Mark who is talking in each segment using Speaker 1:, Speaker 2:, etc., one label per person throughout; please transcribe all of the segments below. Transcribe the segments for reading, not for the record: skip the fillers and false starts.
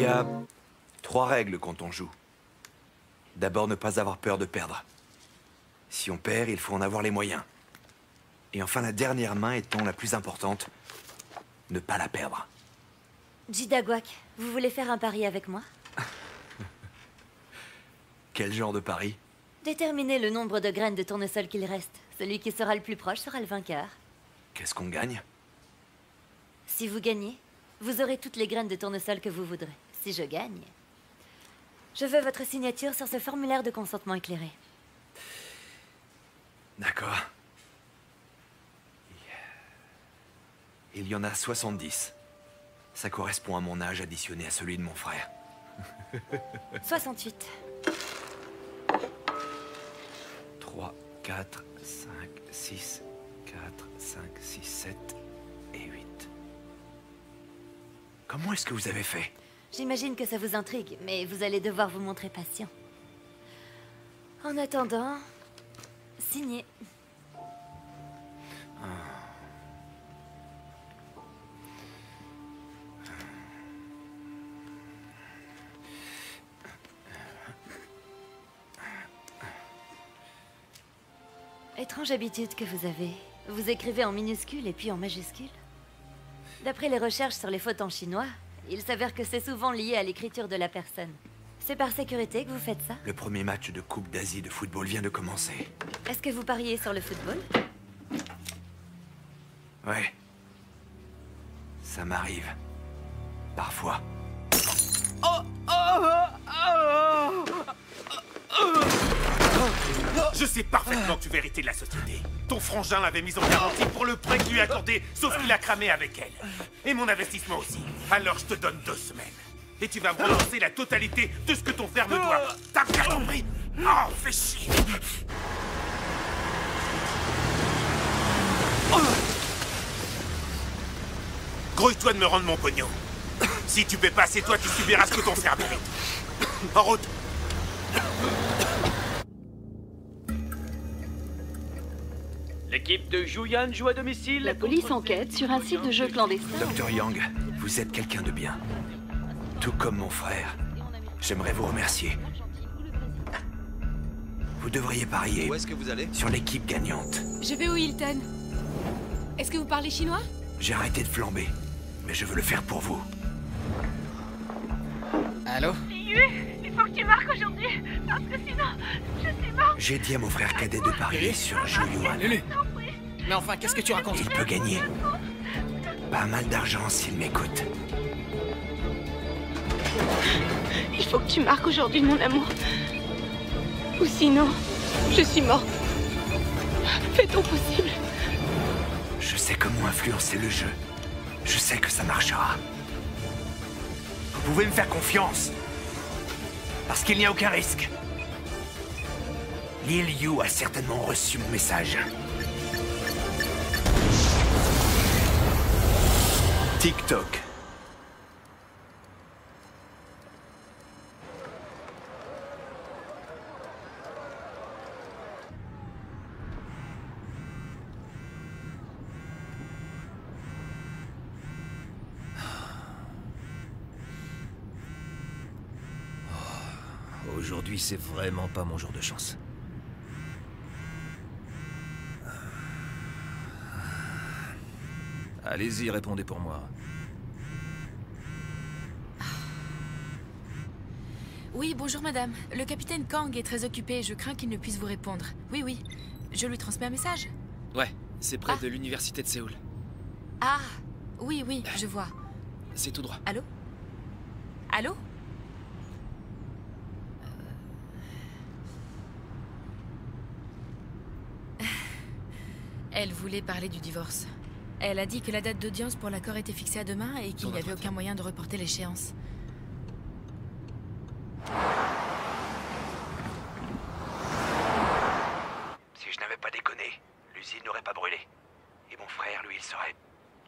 Speaker 1: y a 3 règles quand on joue. D'abord, ne pas avoir peur de perdre. Si on perd, il faut en avoir les moyens. Et enfin, la dernière main étant la plus importante, ne pas la perdre.
Speaker 2: Jidagwak, vous voulez faire un pari avec moi?
Speaker 1: Quel genre de pari?
Speaker 2: Déterminez le nombre de graines de tournesol qu'il reste. Celui qui sera le plus proche sera le vainqueur.
Speaker 1: Qu'est-ce qu'on gagne?
Speaker 2: Si vous gagnez, vous aurez toutes les graines de tournesol que vous voudrez. Si je gagne, je veux votre signature sur ce formulaire de consentement éclairé.
Speaker 1: D'accord. Il y en a 70. Ça correspond à mon âge additionné à celui de mon frère.
Speaker 2: 68.
Speaker 1: 3, 4, 5, 6, 4, 5, 6, 7 et 8. Comment est-ce que vous avez fait?
Speaker 2: J'imagine que ça vous intrigue, mais vous allez devoir vous montrer patient. En attendant, signez. Étrange habitude que vous avez. Vous écrivez en minuscules et puis en majuscules. D'après les recherches sur les fautes en chinois, il s'avère que c'est souvent lié à l'écriture de la personne. C'est par sécurité que vous faites ça?
Speaker 1: Le premier match de Coupe d'Asie de football vient de commencer.
Speaker 2: Est-ce que vous pariez sur le football?
Speaker 1: Ouais. Ça m'arrive. Parfois.
Speaker 3: Je sais parfaitement que tu veux hériter de la société. Ton frangin l'avait mise en garantie pour le prêt que lui accordé, sauf qu'il a cramé avec elle. Et mon investissement aussi. Alors je te donne 2 semaines. Et tu vas me relancer la totalité de ce que ton frère me doit. T'as bien compris? Oh, fais chier! Grouille-toi de me rendre mon pognon. Si tu paies pas, c'est toi qui subiras ce que ton frère mérite. En route!
Speaker 4: L'équipe de Juyan joue à domicile.
Speaker 5: La police enquête sur un site de jeu clandestin.
Speaker 1: Dr. Yang, vous êtes quelqu'un de bien. Tout comme mon frère. J'aimerais vous remercier. Vous devriez parier
Speaker 6: Où est-ce que vous allez?
Speaker 1: sur l'équipe gagnante.
Speaker 7: Je vais au Hilton. Est-ce que vous parlez chinois?
Speaker 1: J'ai arrêté de flamber, mais je veux le faire pour vous.
Speaker 6: Allô?
Speaker 8: Il faut que tu marques aujourd'hui, parce que sinon, je suis mort.
Speaker 1: J'ai dit à mon frère cadet de parier sur Zhou Yuan.
Speaker 6: Lulu! Mais enfin, qu'est-ce que tu racontes?
Speaker 1: Il peut gagner. Pas mal d'argent s'il m'écoute.
Speaker 8: Il faut que tu marques aujourd'hui, mon amour. Ou sinon, je suis morte. Fais ton possible.
Speaker 1: Je sais comment influencer le jeu. Je sais que ça marchera. Vous pouvez me faire confiance. Parce qu'il n'y a aucun risque. Lil Yu a certainement reçu mon message. TikTok.
Speaker 6: Aujourd'hui, c'est vraiment pas mon jour de chance. Allez-y, répondez pour moi.
Speaker 7: Oui, bonjour madame. Le capitaine Kang est très occupé. Je crains qu'il ne puisse vous répondre. Oui, oui. Je lui transmets un message.
Speaker 9: Ouais, c'est près de l'université de Séoul.
Speaker 7: Ah, oui, oui, je vois.
Speaker 9: C'est tout droit.
Speaker 7: Allô? Allô? Elle voulait parler du divorce. Elle a dit que la date d'audience pour l'accord était fixée à demain et qu'il n'y avait aucun moyen de reporter l'échéance.
Speaker 1: Si je n'avais pas déconné, l'usine n'aurait pas brûlé. Et mon frère, lui, il serait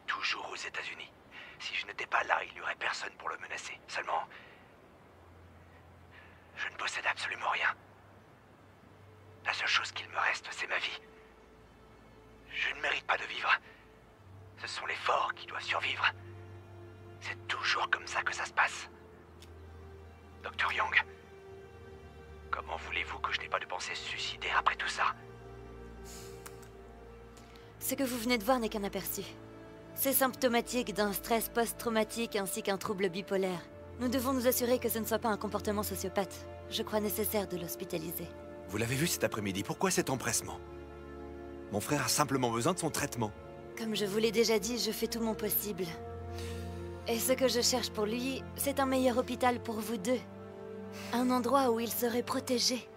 Speaker 1: toujours aux États-Unis. Si je n'étais pas là, il n'y aurait personne pour le menacer. Seulement, je ne possède absolument rien. La seule chose qu'il me reste, c'est ma vie. Je ne mérite pas de vivre. Ce sont les forts qui doivent survivre. C'est toujours comme ça que ça se passe. Docteur Young, comment voulez-vous que je n'ai pas de pensée suicidaire après tout ça?
Speaker 2: Ce que vous venez de voir n'est qu'un aperçu. C'est symptomatique d'un stress post-traumatique ainsi qu'un trouble bipolaire. Nous devons nous assurer que ce ne soit pas un comportement sociopathe. Je crois nécessaire de l'hospitaliser.
Speaker 1: Vous l'avez vu cet après-midi, pourquoi cet empressement? Mon frère a simplement besoin de son traitement.
Speaker 2: Comme je vous l'ai déjà dit, je fais tout mon possible. Et ce que je cherche pour lui, c'est un meilleur hôpital pour vous deux. Un endroit où il serait protégé.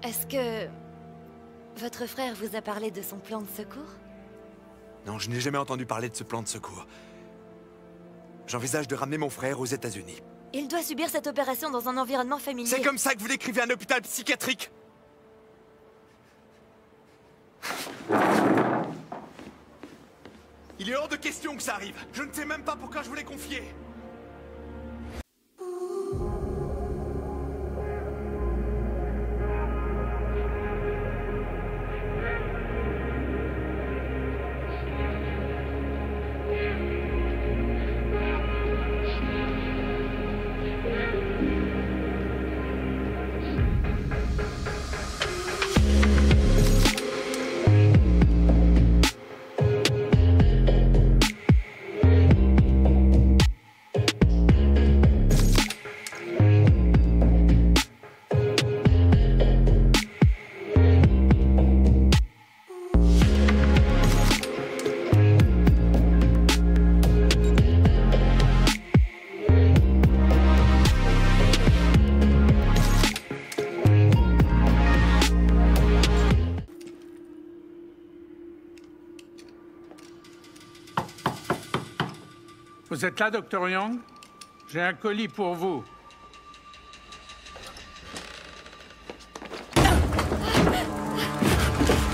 Speaker 2: Est-ce que... votre frère vous a parlé de son plan de secours?
Speaker 1: Non, je n'ai jamais entendu parler de ce plan de secours. J'envisage de ramener mon frère aux États-Unis.
Speaker 2: Il doit subir cette opération dans un environnement familier.
Speaker 1: C'est comme ça que vous décrivez un hôpital psychiatrique? Il est hors de question que ça arrive. Je ne sais même pas pourquoi je vous l'ai confié.
Speaker 10: Vous êtes là, Dr. Young? J'ai un colis pour vous.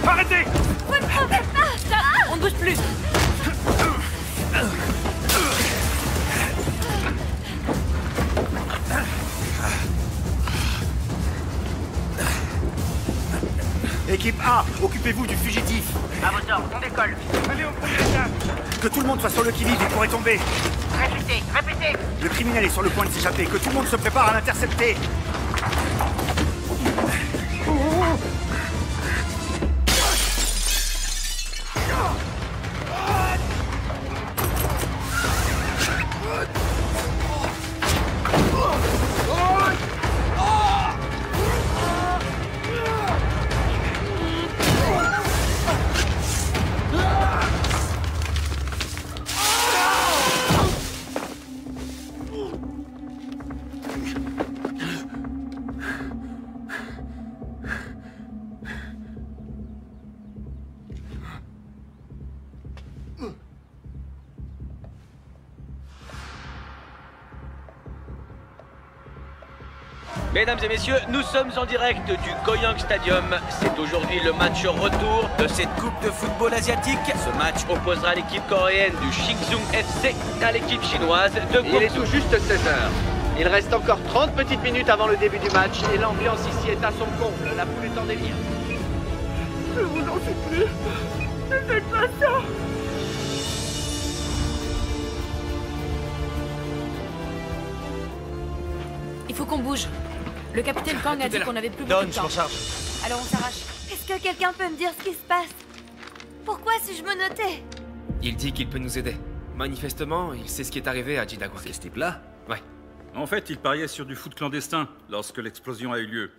Speaker 3: Arrêtez!
Speaker 2: Vous ne pouvez pas!
Speaker 7: Stop! On ne bouge plus!
Speaker 3: Équipe A, occupez-vous du fugitif.
Speaker 4: À votre ordre, on décolle.
Speaker 3: Allez au premier étage. Que tout le monde soit sur le qui-vive, il pourrait tomber.
Speaker 4: Répétez, répétez.
Speaker 3: Le criminel est sur le point de s'échapper. Que tout le monde se prépare à l'intercepter.
Speaker 4: Mesdames et messieurs, nous sommes en direct du Goyang Stadium. C'est aujourd'hui le match retour de cette Coupe de football asiatique. Ce match opposera l'équipe coréenne du Shingzhou FC à l'équipe chinoise de Guangzhou.
Speaker 11: Il est tout juste 16h. Il reste encore 30 petites minutes avant le début du match et l'ambiance ici est à son comble. La foule est en délire.
Speaker 8: Je vous en supplie, ne faites pas ça.
Speaker 7: Il faut qu'on bouge. Le capitaine Kang a dit qu'on avait plus beaucoup de temps. Alors on s'arrache.
Speaker 2: Est-ce que quelqu'un peut me dire ce qui se passe? Pourquoi suis-je menotté?
Speaker 9: Il dit qu'il peut nous aider. Manifestement, il sait ce qui est arrivé à Jidagwak.
Speaker 6: C'est ce type-là?
Speaker 9: Ouais.
Speaker 10: En fait, il pariait sur du foot clandestin lorsque l'explosion a eu lieu.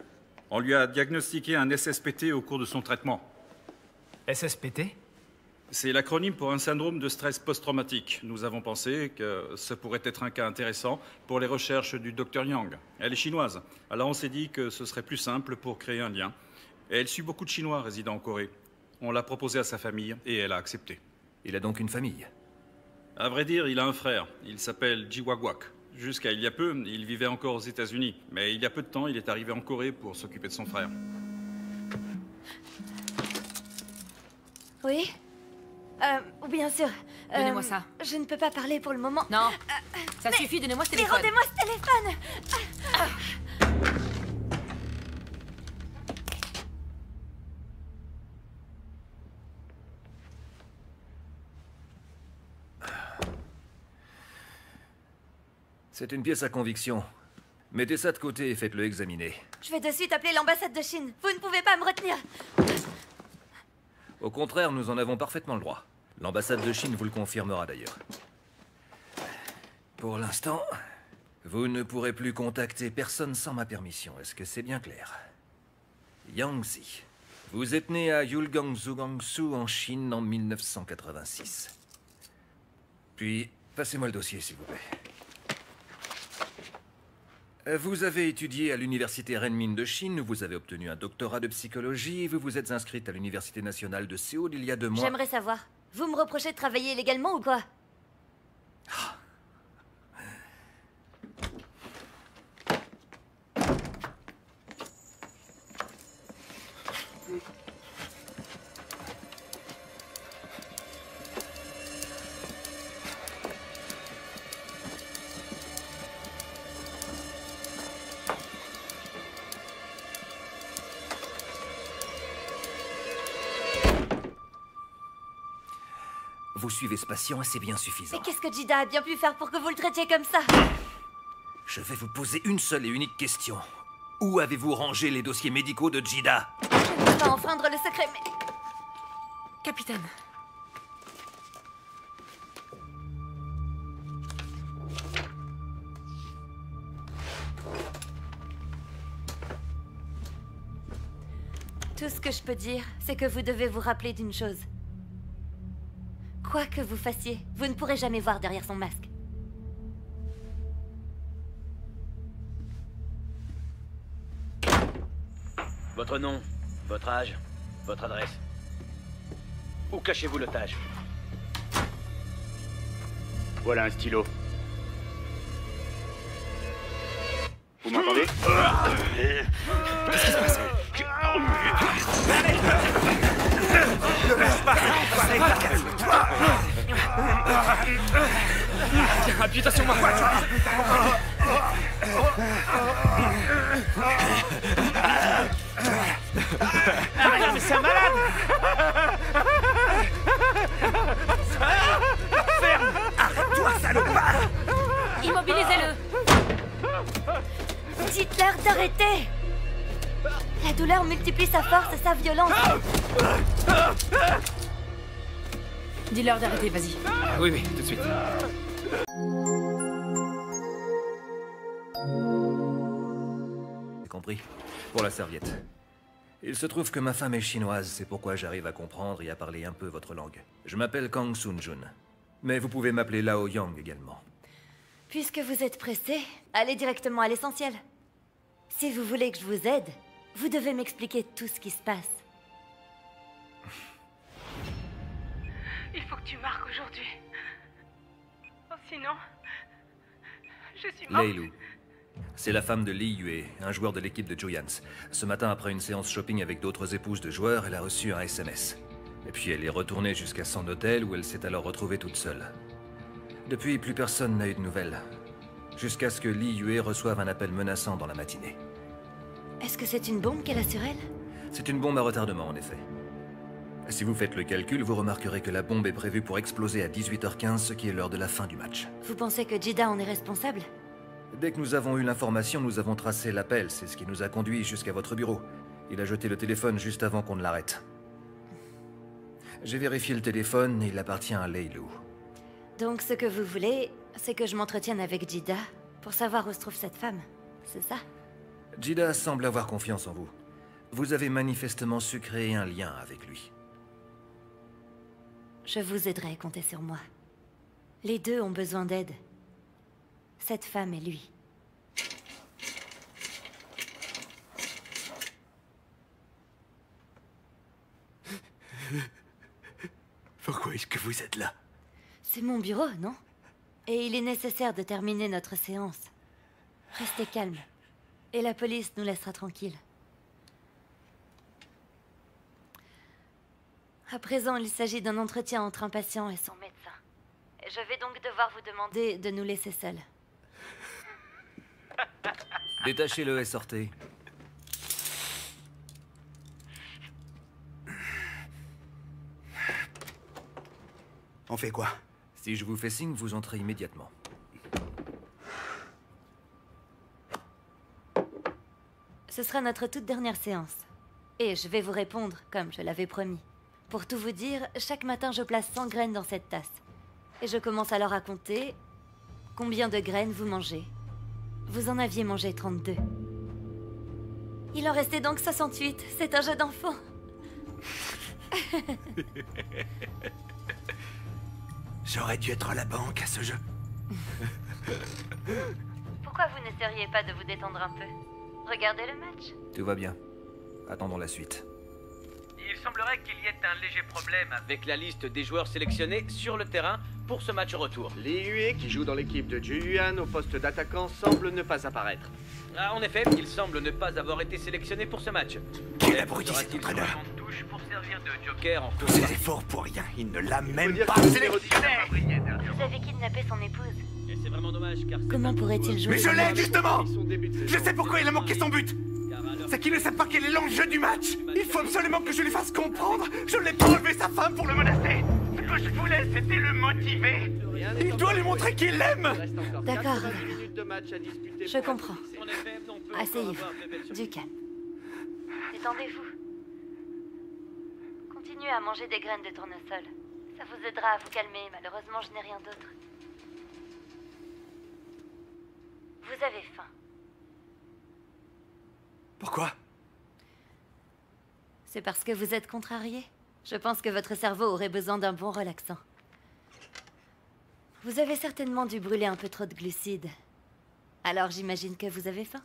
Speaker 10: On lui a diagnostiqué un SSPT au cours de son traitement.
Speaker 6: SSPT?
Speaker 10: C'est l'acronyme pour un syndrome de stress post-traumatique. Nous avons pensé que ce pourrait être un cas intéressant pour les recherches du Dr Yang. Elle est chinoise, alors on s'est dit que ce serait plus simple pour créer un lien. Et elle suit beaucoup de Chinois résidant en Corée. On l'a proposé à sa famille et elle a accepté.
Speaker 6: Il a donc une famille?
Speaker 10: À vrai dire, il a un frère. Il s'appelle Jiwagwak. Jusqu'à il y a peu, il vivait encore aux États-Unis. Mais il y a peu de temps, il est arrivé en Corée pour s'occuper de son frère.
Speaker 2: Oui? Bien sûr.
Speaker 7: Donnez-moi ça.
Speaker 2: Je ne peux pas parler pour le moment.
Speaker 7: Non. Ça suffit, donnez-moi ce
Speaker 2: Mais
Speaker 7: téléphone.
Speaker 2: rendez-moi ce téléphone!
Speaker 6: C'est une pièce à conviction. Mettez ça de côté et faites-le examiner.
Speaker 2: Je vais de suite appeler l'ambassade de Chine. Vous ne pouvez pas me retenir.
Speaker 6: Au contraire, nous en avons parfaitement le droit. L'ambassade de Chine vous le confirmera d'ailleurs. Pour l'instant, vous ne pourrez plus contacter personne sans ma permission. Est-ce que c'est bien clair? Yang Zi. Vous êtes né à Yulgangzhou Gangsu en Chine en 1986. Puis, passez-moi le dossier, s'il vous plaît. Vous avez étudié à l'université Renmin de Chine, où vous avez obtenu un doctorat de psychologie, et vous vous êtes inscrite à l'université nationale de Séoul il y a 2 mois.
Speaker 2: J'aimerais savoir. Vous me reprochez de travailler illégalement ou quoi?
Speaker 6: Vous suivez ce patient et c'est bien suffisant.
Speaker 2: Mais qu'est-ce que Jida a bien pu faire pour que vous le traitiez comme ça?
Speaker 6: Je vais vous poser une seule et unique question. Où avez-vous rangé les dossiers médicaux de Jida?
Speaker 2: Je ne peux pas enfreindre le secret, mais...
Speaker 7: Capitaine.
Speaker 2: Tout ce que je peux dire, c'est que vous devez vous rappeler d'une chose. Quoi que vous fassiez, vous ne pourrez jamais voir derrière son masque.
Speaker 4: Votre nom, votre âge, votre adresse. Où cachez-vous l'otage?
Speaker 12: Voilà un stylo. Vous m'entendez?
Speaker 3: Qu'est-ce qui se passe? Ne lâche pas! Calme-toi!
Speaker 9: Tiens, appuie-toi sur moi!
Speaker 3: Arrête, mais c'est un malade! Ferme! Arrête-toi, salopard!
Speaker 2: Immobilisez-le! Dites-leur d'arrêter! La douleur multiplie sa force et sa violence.
Speaker 7: Dis-leur d'arrêter, vas-y.
Speaker 9: Oui, oui, tout de suite.
Speaker 6: J'ai compris. Pour la serviette. Il se trouve que ma femme est chinoise, c'est pourquoi j'arrive à comprendre et à parler un peu votre langue. Je m'appelle Kang Sun-jun. Mais vous pouvez m'appeler Lao Yang également.
Speaker 2: Puisque vous êtes pressé, allez directement à l'essentiel. Si vous voulez que je vous aide, vous devez m'expliquer tout ce qui se passe.
Speaker 8: Il faut que tu marques aujourd'hui. Oh, sinon... je suis morte.
Speaker 6: Lei Lu. C'est la femme de Li Yue, un joueur de l'équipe de Joyans. Ce matin, après une séance shopping avec d'autres épouses de joueurs, elle a reçu un SMS. Et puis elle est retournée jusqu'à son hôtel où elle s'est alors retrouvée toute seule. Depuis, plus personne n'a eu de nouvelles. Jusqu'à ce que Li Yue reçoive un appel menaçant dans la matinée.
Speaker 2: Est-ce que c'est une bombe qu'elle a sur elle?
Speaker 6: C'est une bombe à retardement, en effet. Si vous faites le calcul, vous remarquerez que la bombe est prévue pour exploser à 18h15, ce qui est l'heure de la fin du match.
Speaker 2: Vous pensez que Jida en est responsable?
Speaker 6: Dès que nous avons eu l'information, nous avons tracé l'appel. C'est ce qui nous a conduit jusqu'à votre bureau. Il a jeté le téléphone juste avant qu'on ne l'arrête. J'ai vérifié le téléphone et il appartient à Lei Lu.
Speaker 2: Donc ce que vous voulez, c'est que je m'entretienne avec Jida pour savoir où se trouve cette femme, c'est ça?
Speaker 6: Jida semble avoir confiance en vous. Vous avez manifestement su créer un lien avec lui.
Speaker 2: Je vous aiderai, comptez sur moi. Les deux ont besoin d'aide. Cette femme et lui.
Speaker 1: Pourquoi est-ce que vous êtes là?
Speaker 2: C'est mon bureau, non? Et il est nécessaire de terminer notre séance. Restez calme. Et la police nous laissera tranquilles. À présent, il s'agit d'un entretien entre un patient et son médecin. Je vais donc devoir vous demander de nous laisser seuls.
Speaker 6: Détachez-le et sortez.
Speaker 1: On fait quoi?
Speaker 6: Si je vous fais signe, vous entrez immédiatement.
Speaker 2: Ce sera notre toute dernière séance. Et je vais vous répondre, comme je l'avais promis. Pour tout vous dire, chaque matin je place 100 graines dans cette tasse. Et je commence alors à compter combien de graines vous mangez. Vous en aviez mangé 32. Il en restait donc 68. C'est un jeu d'enfant.
Speaker 1: J'aurais dû être à la banque à ce jeu.
Speaker 2: Pourquoi vous n'essayeriez pas de vous détendre un peu? Regardez le match.
Speaker 6: Tout va bien. Attendons la suite.
Speaker 4: Il semblerait qu'il y ait un léger problème avec la liste des joueurs sélectionnés sur le terrain pour ce match retour.
Speaker 11: Li Yue, qui joue dans l'équipe de Juyuan au poste d'attaquant, semble ne pas apparaître.
Speaker 4: Ah, en effet, il semble ne pas avoir été sélectionné pour ce match.
Speaker 1: Quel abruti cet entraîneur!
Speaker 4: Touche pour servir de joker en
Speaker 1: Tous ces efforts pour rien, il ne l'a même
Speaker 11: dire
Speaker 1: pas
Speaker 11: que le
Speaker 1: sélectionné!
Speaker 2: Vous avez kidnappé son épouse.
Speaker 4: Et c'est vraiment dommage car...
Speaker 2: Comment pourrait-il jouer?
Speaker 1: Mais je l'ai, justement!
Speaker 11: Son début de saison.
Speaker 1: Je sais pourquoi il a manqué son but! C'est qu'il ne sait pas quel est l'enjeu du match! Il faut absolument que je lui fasse comprendre! Je n'ai pas enlevé sa femme pour le menacer! Ce que je voulais, c'était le motiver! Il doit lui montrer qu'il l'aime!
Speaker 2: D'accord.
Speaker 11: De match à disputer
Speaker 2: Je comprends.
Speaker 4: En effet, on peut
Speaker 2: Asseyez-vous.
Speaker 4: avoir de belles
Speaker 2: Du calme. Détendez-vous. Continuez à manger des graines de tournesol. Ça vous aidera à vous calmer. Malheureusement, je n'ai rien d'autre. Vous avez faim.
Speaker 1: Pourquoi?
Speaker 2: C'est parce que vous êtes contrarié. Je pense que votre cerveau aurait besoin d'un bon relaxant. Vous avez certainement dû brûler un peu trop de glucides. Alors j'imagine que vous avez faim.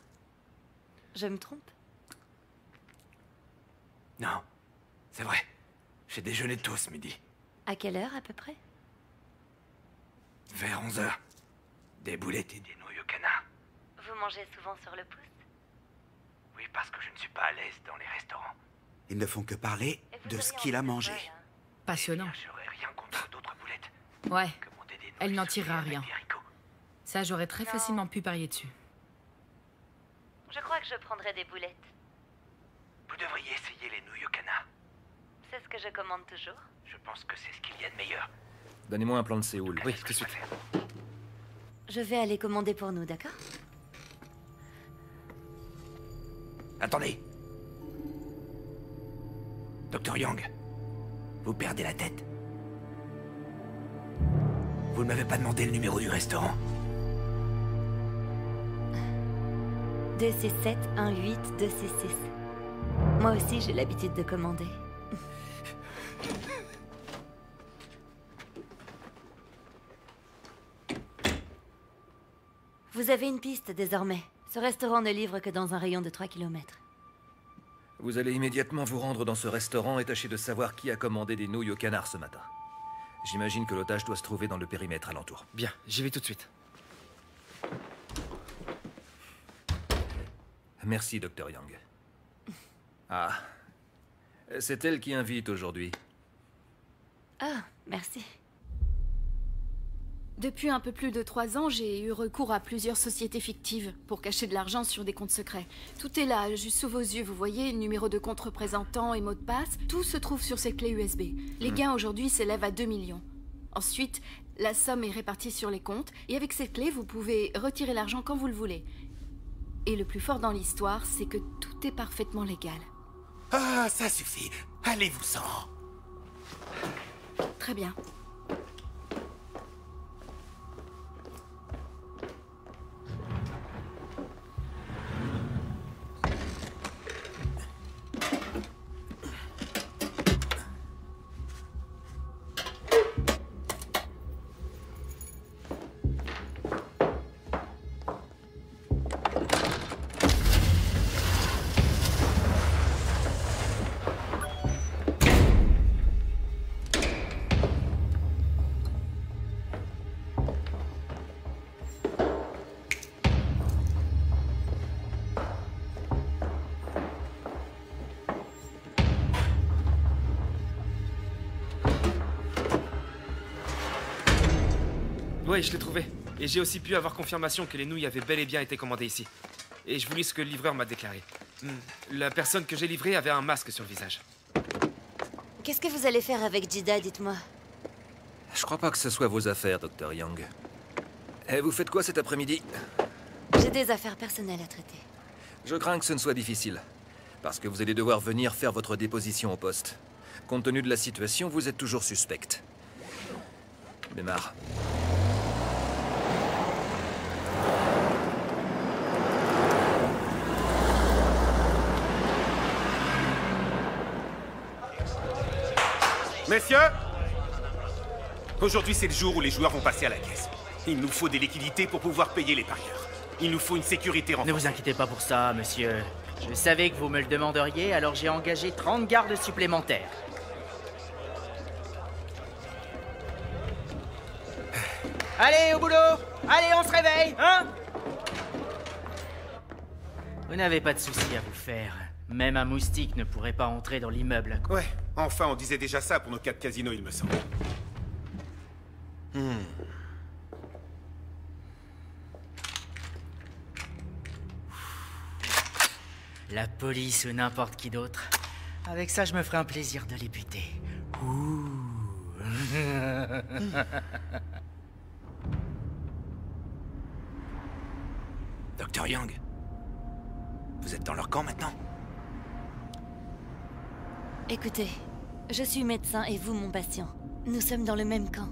Speaker 2: Je me trompe?
Speaker 1: Non, c'est vrai. J'ai déjeuné tôt ce midi.
Speaker 2: À quelle heure à peu près?
Speaker 1: Vers 11h. Des boulettes et des nouilles au canard.
Speaker 2: Vous mangez souvent sur le pouce?
Speaker 1: Oui, parce que je ne suis pas à l'aise dans les restaurants. Ils ne font que parler de ce qu'il a mangé.
Speaker 7: Passionnant.
Speaker 1: J'aurais rien contre d'autres boulettes.
Speaker 7: Ouais,
Speaker 1: Commander des nouilles
Speaker 7: elle n'en
Speaker 1: sur
Speaker 7: tirera
Speaker 1: avec
Speaker 7: rien.
Speaker 1: des haricots.
Speaker 7: Ça, j'aurais très
Speaker 2: Non.
Speaker 7: facilement pu parier dessus.
Speaker 2: Je crois que je prendrai des boulettes.
Speaker 1: Vous devriez essayer les nouilles au canard.
Speaker 2: C'est ce que je commande toujours.
Speaker 1: Je pense que c'est ce qu'il y a de meilleur.
Speaker 6: Donnez-moi un plan de Séoul.
Speaker 9: Oui, tout de suite.
Speaker 2: Je vais aller commander pour nous, d'accord?
Speaker 1: Attendez. Docteur Yang, vous perdez la tête. Vous ne m'avez pas demandé le numéro du restaurant.
Speaker 2: 267 18 266. Moi aussi, j'ai l'habitude de commander. Vous avez une piste désormais. Ce restaurant ne livre que dans un rayon de 3 km.
Speaker 6: Vous allez immédiatement vous rendre dans ce restaurant et tâcher de savoir qui a commandé des nouilles au canard ce matin. J'imagine que l'otage doit se trouver dans le périmètre alentour.
Speaker 9: Bien, j'y vais tout de suite.
Speaker 6: Merci, Dr. Yang. Ah. C'est elle qui invite aujourd'hui.
Speaker 2: Ah, merci.
Speaker 5: Depuis un peu plus de 3 ans, j'ai eu recours à plusieurs sociétés fictives pour cacher de l'argent sur des comptes secrets. Tout est là, juste sous vos yeux, vous voyez, numéro de compte représentant et mot de passe, tout se trouve sur ces clés USB. Les gains aujourd'hui s'élèvent à 2 millions. Ensuite, la somme est répartie sur les comptes, et avec cette clé, vous pouvez retirer l'argent quand vous le voulez. Et le plus fort dans l'histoire, c'est que tout est parfaitement légal.
Speaker 3: Ah, ça suffit. Allez-vous-en.
Speaker 5: Très bien.
Speaker 9: Oui, je l'ai trouvé. Et j'ai aussi pu avoir confirmation que les nouilles avaient bel et bien été commandées ici. Et je vous lis ce que le livreur m'a déclaré. La personne que j'ai livrée avait un masque sur le visage.
Speaker 2: Qu'est-ce que vous allez faire avec Jida, dites-moi?
Speaker 6: Je crois pas que ce soit vos affaires, Dr. Yang. Et vous faites quoi cet après-midi?
Speaker 2: J'ai des affaires personnelles à traiter.
Speaker 6: Je crains que ce ne soit difficile. Parce que vous allez devoir venir faire votre déposition au poste. Compte tenu de la situation, vous êtes toujours suspecte. Démarre.
Speaker 3: Messieurs, aujourd'hui c'est le jour où les joueurs vont passer à la caisse. Il nous faut des liquidités pour pouvoir payer les parieurs. Il nous faut une sécurité renforcée.
Speaker 13: Ne vous inquiétez pas pour ça, monsieur. Je savais que vous me le demanderiez, alors j'ai engagé 30 gardes supplémentaires. Allez, au boulot! Allez, on se réveille, hein? Vous n'avez pas de soucis à vous faire. Même un moustique ne pourrait pas entrer dans l'immeuble.
Speaker 3: Ouais, enfin on disait déjà ça pour nos 4 casinos, il me semble.
Speaker 13: La police ou n'importe qui d'autre. Avec ça, je me ferai un plaisir de les buter. Ouh.
Speaker 1: Dr. Young, vous êtes dans leur camp maintenant?
Speaker 2: Écoutez, je suis médecin et vous mon patient. Nous sommes dans le même camp.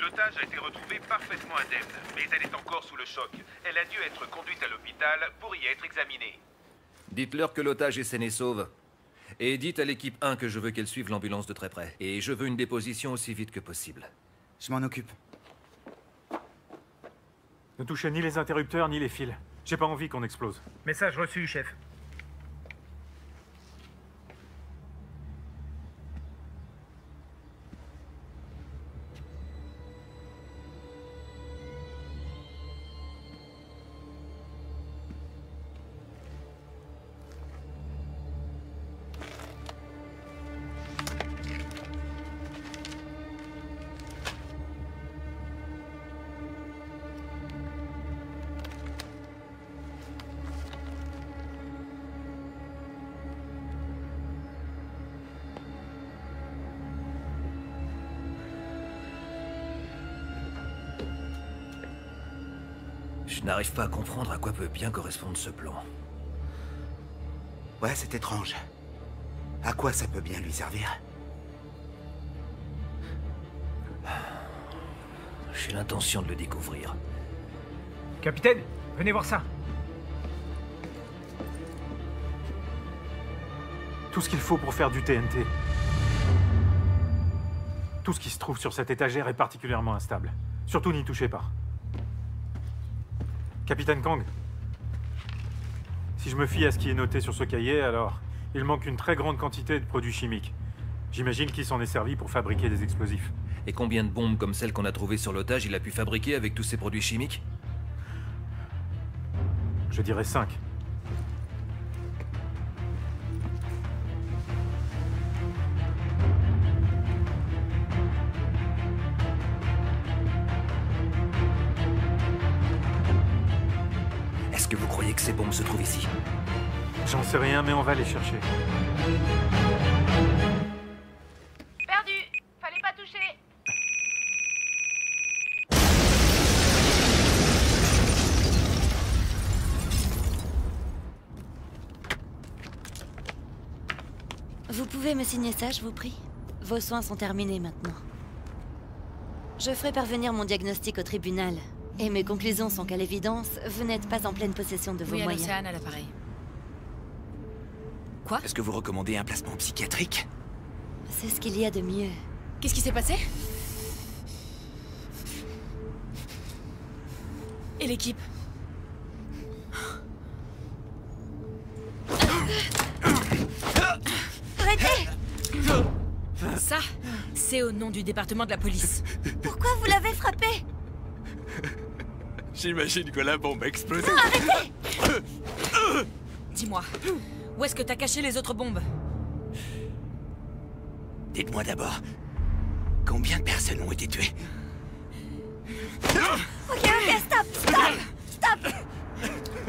Speaker 3: L'otage a été retrouvée parfaitement indemne, mais elle est encore sous le choc. Elle a dû être conduite à l'hôpital pour y être examinée.
Speaker 6: Dites-leur que l'otage est saine et sauve. Et dites à l'équipe 1 que je veux qu'elle suive l'ambulance de très près. Et je veux une déposition aussi vite que possible.
Speaker 14: Je m'en occupe.
Speaker 15: Ne touchez ni les interrupteurs ni les fils. J'ai pas envie qu'on explose.
Speaker 16: Message reçu, chef.
Speaker 6: Je n'arrive pas à comprendre à quoi peut bien correspondre ce plan.
Speaker 14: Ouais, c'est étrange. À quoi ça peut bien lui servir?
Speaker 6: J'ai l'intention de le découvrir.
Speaker 16: Capitaine, venez voir ça.
Speaker 15: Tout ce qu'il faut pour faire du TNT. Tout ce qui se trouve sur cette étagère est particulièrement instable. Surtout n'y touchez pas. Capitaine Kang, si je me fie à ce qui est noté sur ce cahier, alors il manque une très grande quantité de produits chimiques. J'imagine qu'il s'en est servi pour fabriquer des explosifs.
Speaker 6: Et combien de bombes comme celles qu'on a trouvées sur l'otage il a pu fabriquer avec tous ces produits chimiques?
Speaker 15: Je dirais 5.
Speaker 6: Est-ce que vous croyez que ces bombes se trouvent ici?
Speaker 15: J'en sais rien, mais on va les chercher.
Speaker 8: Perdu. Fallait pas toucher.
Speaker 2: pouvez me signer ça, je vous prie? Vos soins sont terminés maintenant. Je ferai parvenir mon diagnostic au tribunal. Et mes conclusions sont qu'à l'évidence, vous n'êtes pas en pleine possession de vos
Speaker 7: Oui,
Speaker 2: moyens.
Speaker 7: c'est Anne à l'appareil.
Speaker 1: Est-ce que vous recommandez un placement psychiatrique?
Speaker 2: C'est ce qu'il y a de mieux.
Speaker 7: Qu'est-ce qui s'est passé? Et l'équipe?
Speaker 2: Arrêtez!
Speaker 7: Ça, c'est au nom du département de la police.
Speaker 2: Pourquoi vous l'avez frappé?
Speaker 1: J'imagine que la bombe a explosé.
Speaker 2: Arrêtez!
Speaker 7: Dis-moi, où est-ce que t'as caché les autres bombes?
Speaker 14: Dites-moi d'abord, combien de personnes ont été tuées?
Speaker 2: Ok, stop!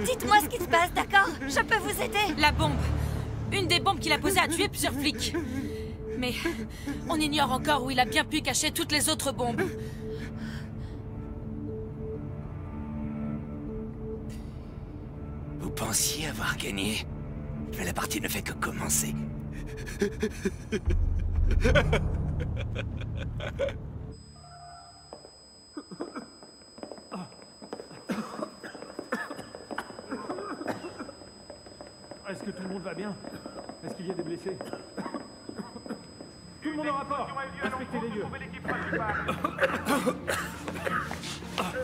Speaker 2: Dites-moi ce qui se passe, d'accord? Je peux vous aider?
Speaker 7: La bombe! Une des bombes qu'il a posées a tué plusieurs flics. Mais on ignore encore où il a bien pu cacher toutes les autres bombes.
Speaker 14: Vous pensiez avoir gagné, mais la partie ne fait que commencer.
Speaker 15: Est-ce que tout le monde va bien? Est-ce qu'il y a des blessés? Tout le monde en rapport! Respectez les lieux!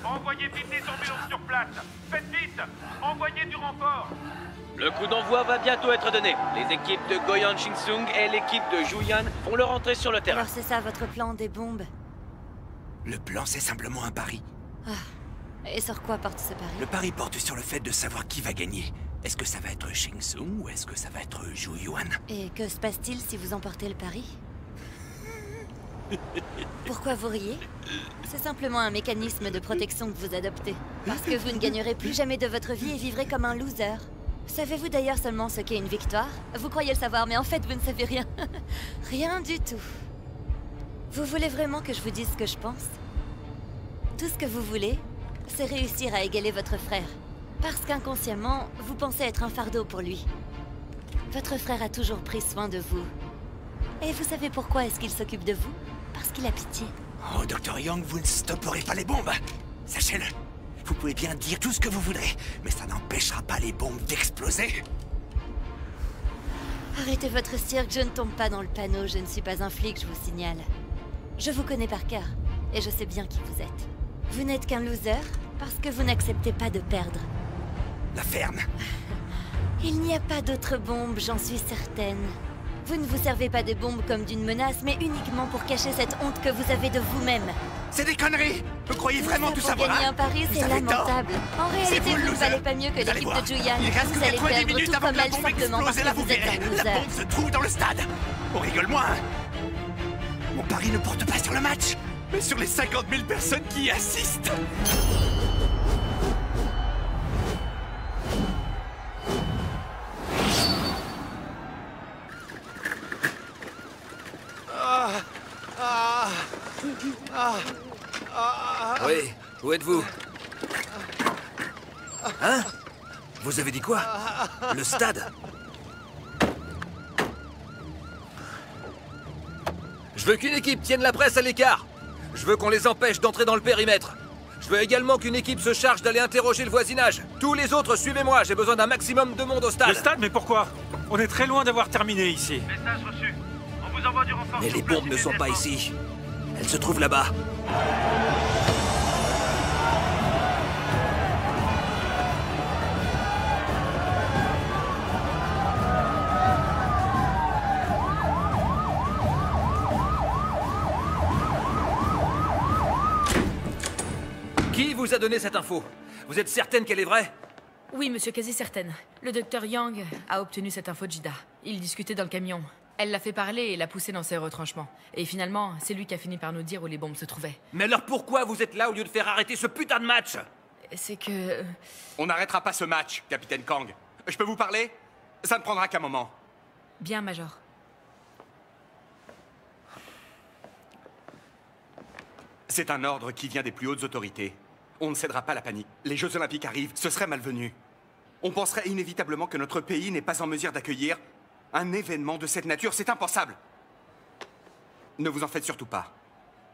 Speaker 3: Envoyez vite des ambulances sur place. Faites vite. Envoyez du renfort.
Speaker 4: Le coup d'envoi va bientôt être donné. Les équipes de Goyan Shinsung et l'équipe de Juyan vont leur entrer sur le terrain.
Speaker 2: Alors c'est ça votre plan des bombes?
Speaker 14: Le plan, c'est simplement un pari.
Speaker 2: Ah. Et sur quoi porte ce pari?
Speaker 14: Le pari porte sur le fait de savoir qui va gagner. Est-ce que ça va être Shinsung ou est-ce que ça va être Juyan?
Speaker 2: Et que se passe-t-il si vous emportez le pari? Pourquoi vous riez? C'est simplement un mécanisme de protection que vous adoptez. Parce que vous ne gagnerez plus jamais de votre vie et vivrez comme un loser. Savez-vous d'ailleurs seulement ce qu'est une victoire? Vous croyez le savoir, mais en fait vous ne savez rien. Rien du tout. Vous voulez vraiment que je vous dise ce que je pense? Tout ce que vous voulez, c'est réussir à égaler votre frère. Parce qu'inconsciemment, vous pensez être un fardeau pour lui. Votre frère a toujours pris soin de vous. Et vous savez pourquoi est-ce qu'il s'occupe de vous? Parce qu'il a pitié.
Speaker 14: Oh, Dr. Young, vous ne stopperez pas les bombes. Sachez-le. Vous pouvez bien dire tout ce que vous voudrez, mais ça n'empêchera pas les bombes d'exploser.
Speaker 2: Arrêtez votre cirque, je ne tombe pas dans le panneau, je ne suis pas un flic, je vous signale. Je vous connais par cœur, et je sais bien qui vous êtes. Vous n'êtes qu'un loser, parce que vous n'acceptez pas de perdre.
Speaker 14: La ferme.
Speaker 2: Il n'y a pas d'autres bombes, j'en suis certaine. Vous ne vous servez pas des bombes comme d'une menace, mais uniquement pour cacher cette honte que vous avez de vous-même.
Speaker 14: C'est des conneries! Vous croyez vraiment tout savoir?
Speaker 2: Pour gagner un pari, c'est lamentable. En réalité, vous ne valez pas mieux que l'équipe de Juyan. Vous allez perdre tout comme elle simplement parce que vous êtes un loser.
Speaker 14: La bombe se trouve dans le stade. On rigole moins. Mon pari ne porte pas sur le match, mais sur les 50 000 personnes qui y assistent.
Speaker 6: Oui, où êtes-vous? Hein? Vous avez dit quoi? Le stade? Je veux qu'une équipe tienne la presse à l'écart. Je veux qu'on les empêche d'entrer dans le périmètre. Je veux également qu'une équipe se charge d'aller interroger le voisinage. Tous les autres, suivez-moi, j'ai besoin d'un maximum de monde au stade.
Speaker 15: Le stade, mais pourquoi? On est très loin d'avoir terminé ici.
Speaker 3: Message reçu. On vous envoie du renfort.
Speaker 6: Mais les bombes ne sont pas ici. Elles se trouvent là-bas. Qui vous a donné cette info? Vous êtes certaine qu'elle est vraie?
Speaker 7: Oui, monsieur, quasi certaine. Le docteur Yang a obtenu cette info de Jida. Il discutait dans le camion. Elle l'a fait parler et l'a poussé dans ses retranchements. Et finalement, c'est lui qui a fini par nous dire où les bombes se trouvaient.
Speaker 6: Mais alors pourquoi vous êtes là au lieu de faire arrêter ce putain de match?
Speaker 7: C'est que...
Speaker 12: On n'arrêtera pas ce match, capitaine Kang. Je peux vous parler? Ça ne prendra qu'un moment.
Speaker 7: Bien, Major.
Speaker 12: C'est un ordre qui vient des plus hautes autorités. On ne cédera pas à la panique. Les Jeux Olympiques arrivent, ce serait malvenu. On penserait inévitablement que notre pays n'est pas en mesure d'accueillir Un événement de cette nature, c'est impensable. Ne vous en faites surtout pas.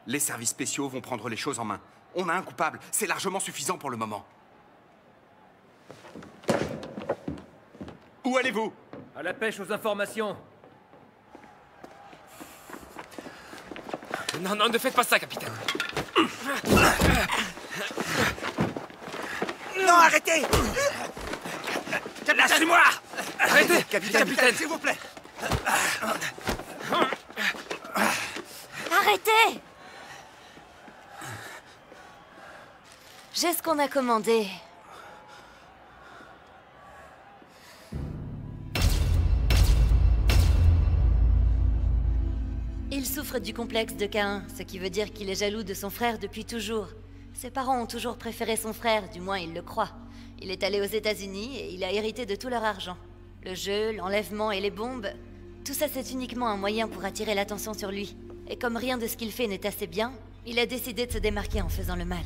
Speaker 12: Les services spéciaux vont prendre les choses en main. On a un coupable, c'est largement suffisant pour le moment. Où allez-vous?
Speaker 6: À la pêche aux informations.
Speaker 9: Non, non, ne faites pas ça, capitaine.
Speaker 14: Non, arrêtez!
Speaker 9: Lâchez-moi! Arrêtez! Capitaine,
Speaker 14: s'il vous plaît!
Speaker 2: Arrêtez! J'ai ce qu'on a commandé. Il souffre du complexe de Caïn, ce qui veut dire qu'il est jaloux de son frère depuis toujours. Ses parents ont toujours préféré son frère, du moins il le croit. Il est allé aux États-Unis et il a hérité de tout leur argent. Le jeu, l'enlèvement et les bombes, tout ça c'est uniquement un moyen pour attirer l'attention sur lui. Et comme rien de ce qu'il fait n'est assez bien, il a décidé de se démarquer en faisant le mal.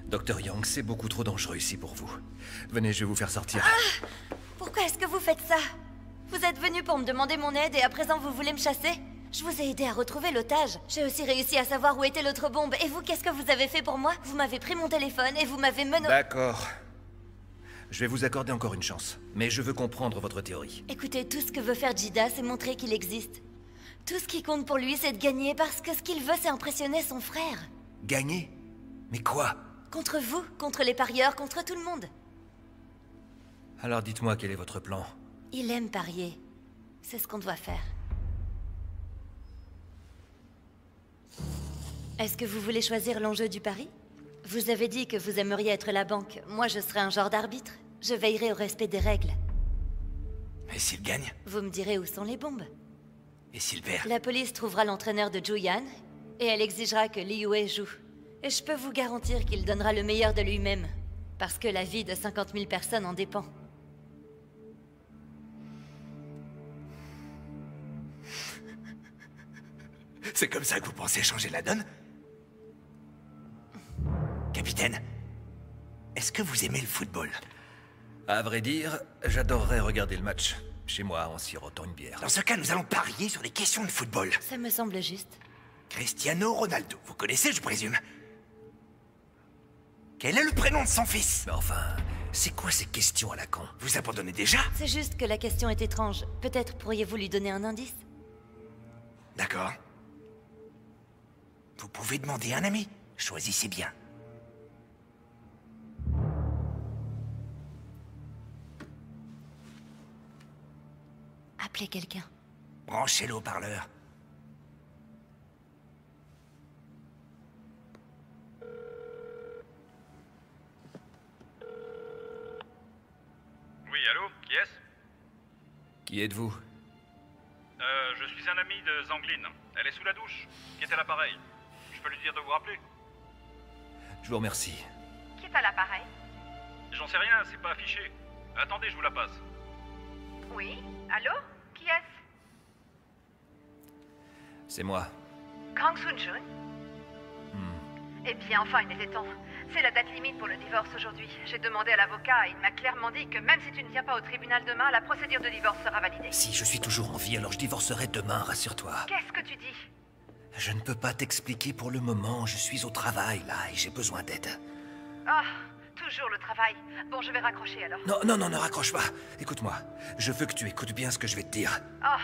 Speaker 6: Dr. Young, c'est beaucoup trop dangereux ici pour vous. Venez, je vais vous faire sortir.
Speaker 2: Ah! Pourquoi est-ce que vous faites ça? Vous êtes venu pour me demander mon aide et à présent vous voulez me chasser? Je vous ai aidé à retrouver l'otage. J'ai aussi réussi à savoir où était l'autre bombe. Et vous, qu'est-ce que vous avez fait pour moi? Vous m'avez pris mon téléphone et vous m'avez menacé.
Speaker 6: D'accord. Je vais vous accorder encore une chance. Mais je veux comprendre votre théorie.
Speaker 2: Écoutez, tout ce que veut faire Jida, c'est montrer qu'il existe. Tout ce qui compte pour lui, c'est de gagner parce que ce qu'il veut, c'est impressionner son frère.
Speaker 6: Gagner? Mais quoi?
Speaker 2: Contre vous, contre les parieurs, contre tout le monde.
Speaker 6: Alors dites-moi quel est votre plan.
Speaker 2: Il aime parier. C'est ce qu'on doit faire. Est-ce que vous voulez choisir l'enjeu du pari? Vous avez dit que vous aimeriez être la banque. Moi, je serai un genre d'arbitre. Je veillerai au respect des règles.
Speaker 14: Et s'il gagne?
Speaker 2: Vous me direz où sont les bombes.
Speaker 14: Et s'il perd?
Speaker 2: La police trouvera l'entraîneur de Juyan, et elle exigera que Li Yue joue. Et je peux vous garantir qu'il donnera le meilleur de lui-même. Parce que la vie de 50 000 personnes en dépend.
Speaker 14: C'est comme ça que vous pensez changer la donne? Capitaine, est-ce que vous aimez le football?
Speaker 6: À vrai dire, j'adorerais regarder le match. Chez moi, en sirotant une bière.
Speaker 14: Dans ce cas, nous allons parier sur des questions de football.
Speaker 2: Ça me semble juste.
Speaker 14: Cristiano Ronaldo, vous connaissez, je présume? Quel est le prénom de son fils?
Speaker 6: Mais enfin, c'est quoi ces questions à la con?
Speaker 14: Vous abandonnez déjà?
Speaker 2: C'est juste que la question est étrange. Peut-être pourriez-vous lui donner un indice?
Speaker 14: D'accord. Vous pouvez demander à un ami. Choisissez bien.
Speaker 2: Appelez quelqu'un.
Speaker 14: Branchez le haut-parleur.
Speaker 10: Oui, allô? Qui est-ce?
Speaker 6: Qui êtes-vous?
Speaker 10: Je suis un ami de Zangline. Elle est sous la douche. Qui est à l'appareil? Je peux lui dire de vous rappeler?
Speaker 6: Je vous remercie.
Speaker 17: Qui est à l'appareil?
Speaker 10: J'en sais rien, c'est pas affiché. Attendez, je vous la passe.
Speaker 17: Oui, allô? Qui est-ce?
Speaker 6: C'est moi.
Speaker 17: Kang Sun-jun? Eh bien, enfin, il était temps. C'est la date limite pour le divorce aujourd'hui. J'ai demandé à l'avocat et il m'a clairement dit que même si tu ne viens pas au tribunal demain, la procédure de divorce sera validée.
Speaker 6: Si je suis toujours en vie, alors je divorcerai demain, rassure-toi.
Speaker 17: Qu'est-ce que tu dis?
Speaker 6: Je ne peux pas t'expliquer pour le moment. Je suis au travail, là, et j'ai besoin d'aide.
Speaker 17: Ah, toujours le travail. Bon, je vais raccrocher alors.
Speaker 6: Non, non, non, ne raccroche pas. Écoute-moi. Je veux que tu écoutes bien ce que je vais te dire.
Speaker 17: Ah,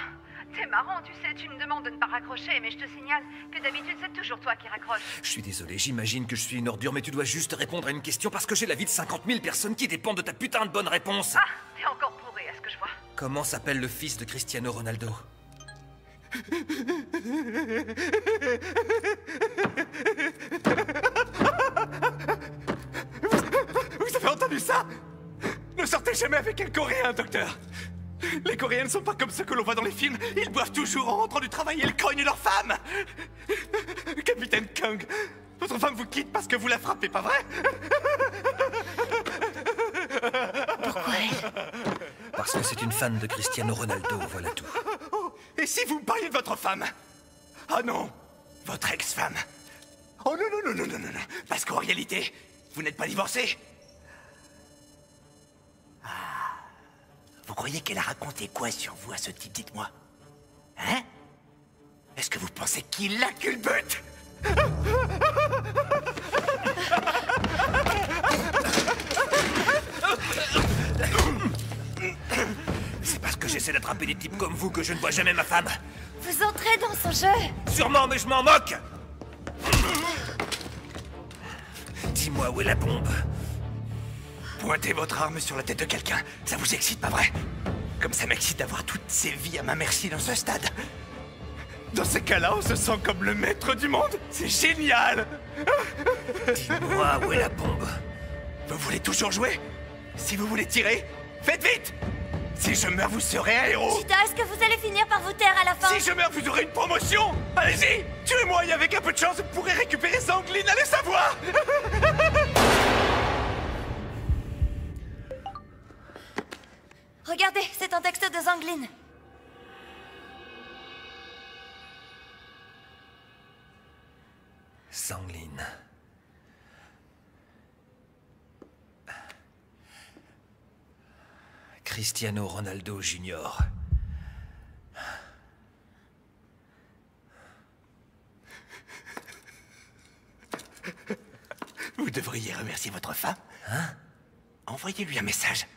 Speaker 17: c'est marrant, tu sais, tu me demandes de ne pas raccrocher, mais je te signale que d'habitude, c'est toujours toi qui raccroches.
Speaker 6: Je suis désolé, j'imagine que je suis une ordure, mais tu dois juste répondre à une question parce que j'ai la vie de 50 000 personnes qui dépendent de ta putain de bonne réponse.
Speaker 17: Ah, t'es encore bourré, à ce que je vois.
Speaker 6: Comment s'appelle le fils de Cristiano Ronaldo?
Speaker 14: Vous avez entendu ça? Ne sortez jamais avec un Coréen, docteur. Les Coréens ne sont pas comme ceux que l'on voit dans les films. Ils boivent toujours en rentrant du travail et ils cognent leur femme. Capitaine Kang, votre femme vous quitte parce que vous la frappez, pas vrai?
Speaker 2: Pourquoi elle?
Speaker 6: Parce que c'est une fan de Cristiano Ronaldo, voilà tout.
Speaker 14: Et si vous me parliez de votre femme? Ah non, votre ex-femme. Oh non, non, non, non, non, non, non. Parce qu'en réalité, vous n'êtes pas divorcé. Ah,
Speaker 18: Vous croyez qu'elle a raconté quoi sur vous à ce type, dites-moi? Hein? Est-ce que vous pensez qu'il la culbute? C'est parce que j'essaie d'attraper des types comme vous que je ne vois jamais ma femme.
Speaker 2: Vous entrez dans son jeu.
Speaker 18: Sûrement, mais je m'en moque. Dis-moi où est la bombe. Pointez votre arme sur la tête de quelqu'un. Ça vous excite, pas vrai? Comme ça m'excite d'avoir toutes ces vies à ma merci dans ce stade. Dans ces cas-là, on se sent comme le maître du monde. C'est génial. Dis-moi où est la bombe. Vous voulez toujours jouer? Si vous voulez tirer, faites vite. Si je meurs, vous serez un héros.
Speaker 2: Cheetah, est-ce que vous allez finir par vous taire à la fin?
Speaker 18: Si je meurs, vous aurez une promotion. Allez-y, tuez-moi et avec un peu de chance, vous pourrez récupérer Zanglin, allez savoir.
Speaker 2: Regardez, c'est un texte de Zanglin.
Speaker 6: Zanglin. Cristiano Ronaldo Junior.
Speaker 18: Vous devriez remercier votre femme.
Speaker 6: Hein?
Speaker 18: Envoyez-lui un message.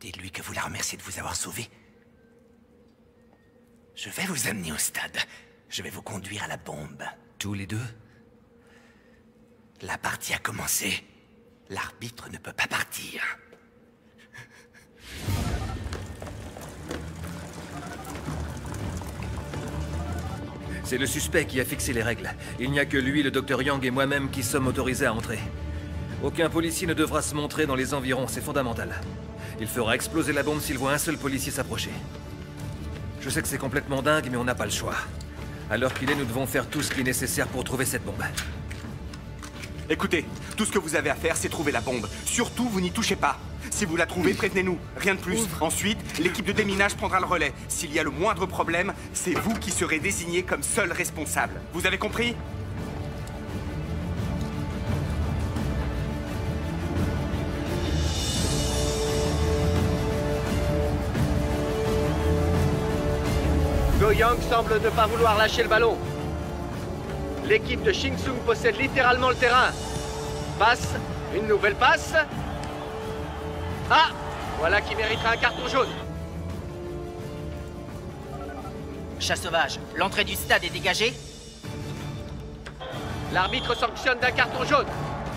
Speaker 18: Dites-lui que vous la remerciez de vous avoir sauvé. Je vais vous amener au stade. Je vais vous conduire à la bombe.
Speaker 6: Tous les deux?
Speaker 18: La partie a commencé. L'arbitre ne peut pas partir.
Speaker 6: C'est le suspect qui a fixé les règles. Il n'y a que lui, le Dr Yang et moi-même qui sommes autorisés à entrer. Aucun policier ne devra se montrer dans les environs, c'est fondamental. Il fera exploser la bombe s'il voit un seul policier s'approcher. Je sais que c'est complètement dingue, mais on n'a pas le choix. À l'heure qu'il est, nous devons faire tout ce qui est nécessaire pour trouver cette bombe.
Speaker 12: Écoutez, tout ce que vous avez à faire, c'est trouver la bombe. Surtout, vous n'y touchez pas. Si vous la trouvez, prévenez-nous. Rien de plus. Ensuite, l'équipe de déminage prendra le relais. S'il y a le moindre problème, c'est vous qui serez désigné comme seul responsable. Vous avez compris?
Speaker 11: Go Yang semble ne pas vouloir lâcher le ballon. L'équipe de Shing Tsung possède littéralement le terrain. Passe, une nouvelle passe. Ah, voilà qui méritera un carton jaune.
Speaker 13: Chat sauvage, l'entrée du stade est dégagée?
Speaker 11: L'arbitre sanctionne d'un carton jaune.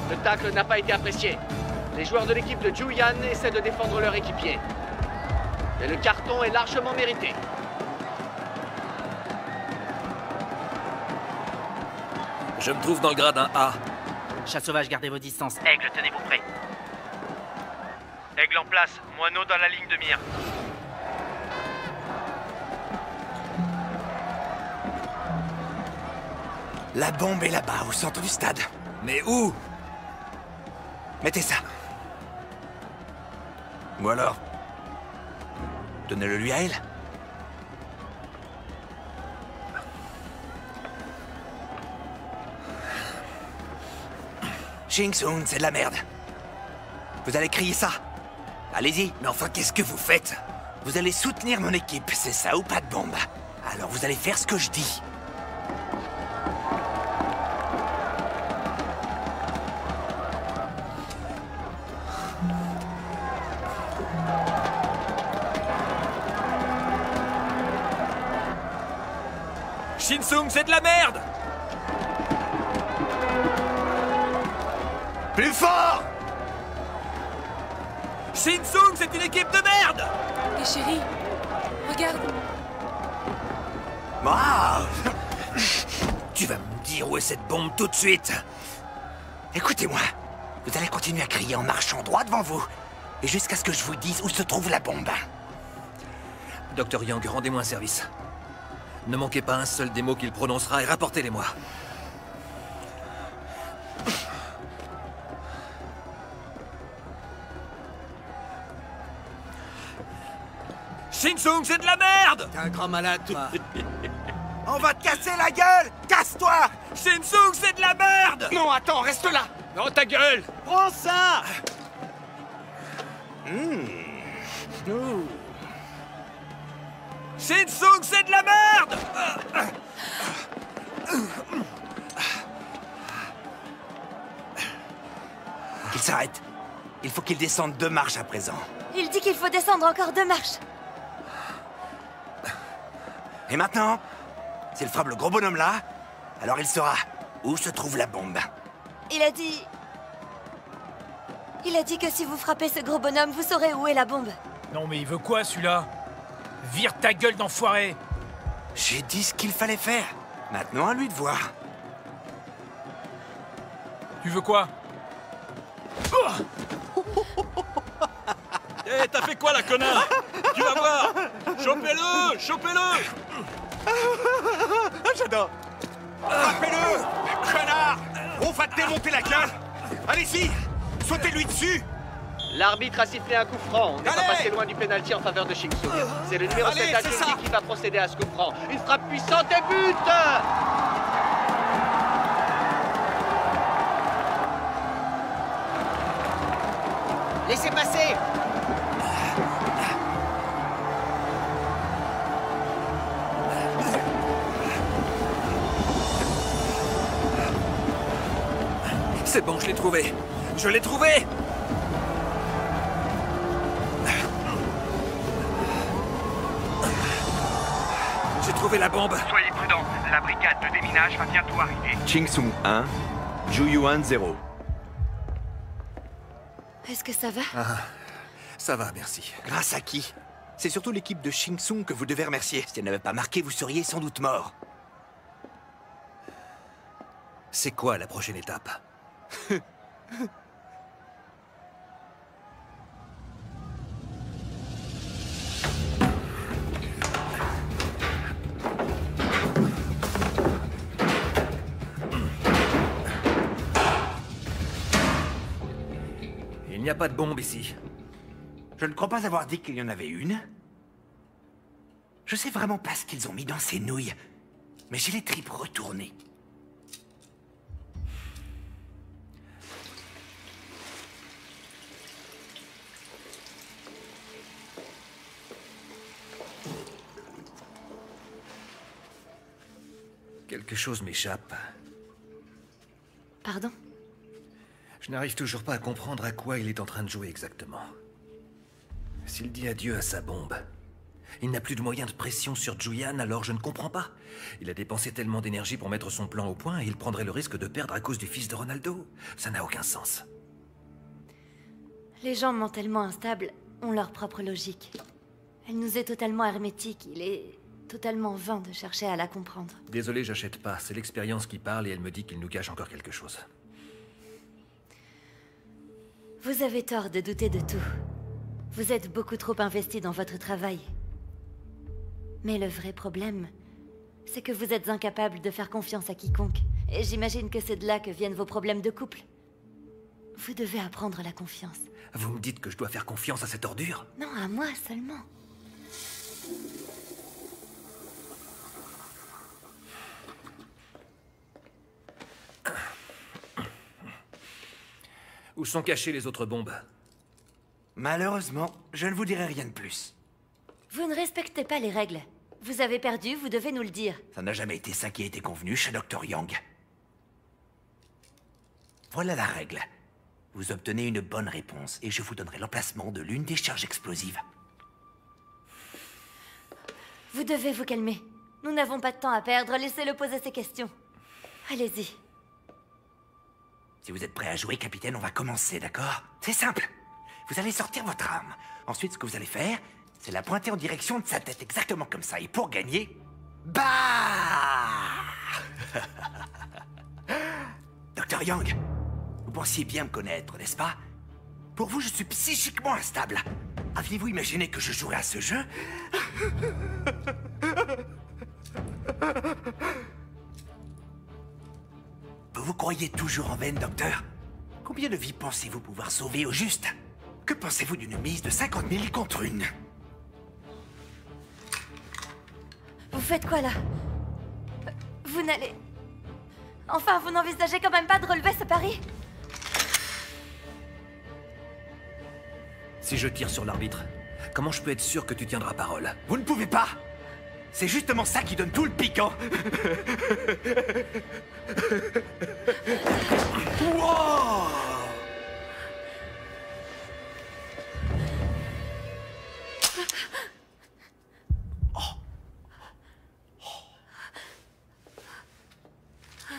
Speaker 11: Le tacle n'a pas été apprécié. Les joueurs de l'équipe de Juyan essaient de défendre leur équipier. Et le carton est largement mérité.
Speaker 6: Je me trouve dans le gradin A.
Speaker 13: Chat sauvage, gardez vos distances. Aigle, tenez-vous prêts.
Speaker 19: Aigle en place, moineau dans la ligne de mire.
Speaker 18: La bombe est là-bas, au centre du stade.
Speaker 6: Mais où?
Speaker 18: Mettez ça. Ou alors, donnez-le lui à elle. Shing Tsung, c'est de la merde. Vous allez crier ça. Allez-y, mais enfin, qu'est-ce que vous faites? Vous allez soutenir mon équipe, c'est ça ou pas de bombe? Alors vous allez faire ce que je dis.
Speaker 6: Shing Tsung, c'est de la merde!
Speaker 18: Plus fort!
Speaker 6: Shing Tsung, c'est une équipe de merde!
Speaker 5: Et chérie, regarde.
Speaker 18: Wow!
Speaker 6: Tu vas me dire où est cette bombe tout de suite?
Speaker 18: Écoutez-moi, vous allez continuer à crier en marchant droit devant vous, et jusqu'à ce que je vous dise où se trouve la bombe.
Speaker 6: Dr Yang, rendez-moi un service. Ne manquez pas un seul des mots qu'il prononcera et rapportez-les-moi. Shing Tsung, c'est de la merde!
Speaker 18: T'es un grand malade, toi. On va te casser la gueule! Casse-toi!
Speaker 6: Shing Tsung, c'est de la merde!
Speaker 12: Non, attends, reste là!
Speaker 6: Non, ta gueule!
Speaker 18: Prends ça! genoux.
Speaker 6: Shinsung, c'est de la merde!
Speaker 1: Qu'il s'arrête. Il faut qu'il descende 2 marches à présent.
Speaker 2: Il dit qu'il faut descendre encore 2 marches.
Speaker 1: Et maintenant, s'il frappe le gros bonhomme là, alors il saura où se trouve la bombe.
Speaker 2: Il a dit... Il a dit que si vous frappez ce gros bonhomme, vous saurez où est la bombe.
Speaker 16: Non mais il veut quoi celui-là? Vire ta gueule d'enfoiré!
Speaker 1: J'ai dit ce qu'il fallait faire. Maintenant à lui de voir.
Speaker 16: Tu veux quoi?
Speaker 10: Eh, t'as fait quoi, la connard? Tu vas voir! Chopez-le! Chopez-le!
Speaker 12: J'adore! Frappez-le! Connard! On va te démonter la gueule! Allez-y! Sautez-lui dessus!
Speaker 11: L'arbitre a sifflé un coup franc. On n'est pas passé loin du pénalty en faveur de Shingsung. C'est le numéro 7 Al-Junji qui va procéder à ce coup franc. Une frappe puissante et but!
Speaker 13: Laissez passer!
Speaker 6: C'est bon, je l'ai trouvé. Je l'ai trouvé! J'ai trouvé la bombe.
Speaker 19: Soyez prudents, la brigade de déminage va bientôt arriver.
Speaker 1: Chingsung 1, Juyuan 0.
Speaker 2: Est-ce que ça va?
Speaker 6: Ah, ça va, merci.
Speaker 1: Grâce à qui? C'est surtout l'équipe de Chingsung que vous devez remercier. Si elle n'avait pas marqué, vous seriez sans doute mort.
Speaker 6: C'est quoi la prochaine étape? Il n'y a pas de bombe ici.
Speaker 1: Je ne crois pas avoir dit qu'il y en avait une. Je sais vraiment pas ce qu'ils ont mis dans ces nouilles, mais j'ai les tripes retournées.
Speaker 6: Quelque chose m'échappe.
Speaker 2: Pardon?
Speaker 6: Je n'arrive toujours pas à comprendre à quoi il est en train de jouer exactement. S'il dit adieu à sa bombe, il n'a plus de moyens de pression sur Julian, alors je ne comprends pas. Il a dépensé tellement d'énergie pour mettre son plan au point et il prendrait le risque de perdre à cause du fils de Ronaldo. Ça n'a aucun sens.
Speaker 2: Les gens mentalement instables ont leur propre logique. Elle nous est totalement hermétique. Il est totalement vain de chercher à la comprendre.
Speaker 6: Désolé, j'achète pas. C'est l'expérience qui parle et elle me dit qu'il nous cache encore quelque chose.
Speaker 2: Vous avez tort de douter de tout. Vous êtes beaucoup trop investi dans votre travail. Mais le vrai problème, c'est que vous êtes incapable de faire confiance à quiconque. Et j'imagine que c'est de là que viennent vos problèmes de couple. Vous devez apprendre la confiance.
Speaker 6: Vous me dites que je dois faire confiance à cette ordure?
Speaker 2: Non, à moi seulement.
Speaker 6: Où sont cachées les autres bombes?
Speaker 1: Malheureusement, je ne vous dirai rien de plus.
Speaker 2: Vous ne respectez pas les règles. Vous avez perdu, vous devez nous le dire.
Speaker 1: Ça n'a jamais été ça qui a été convenu chez Dr. Yang. Voilà la règle. Vous obtenez une bonne réponse et je vous donnerai l'emplacement de l'une des charges explosives.
Speaker 2: Vous devez vous calmer. Nous n'avons pas de temps à perdre, laissez-le poser ses questions. Allez-y.
Speaker 1: Si vous êtes prêt à jouer, capitaine, on va commencer, d'accord? C'est simple. Vous allez sortir votre arme. Ensuite, ce que vous allez faire, c'est la pointer en direction de sa tête, exactement comme ça. Et pour gagner... Bah Dr. Yang, vous pensiez bien me connaître, n'est-ce pas? Pour vous, je suis psychiquement instable. Aviez-vous imaginé que je jouerais à ce jeu? Vous croyez toujours en vaine, docteur? Combien de vies pensez-vous pouvoir sauver au juste? Que pensez-vous d'une mise de 50 000 contre une?
Speaker 2: Vous faites quoi, là? Vous n'allez... Enfin, vous n'envisagez quand même pas de relever ce pari?
Speaker 6: Si je tire sur l'arbitre, Comment je peux être sûr que tu tiendras parole?
Speaker 1: Vous ne pouvez pas! C'est justement ça qui donne tout le piquant. Wow!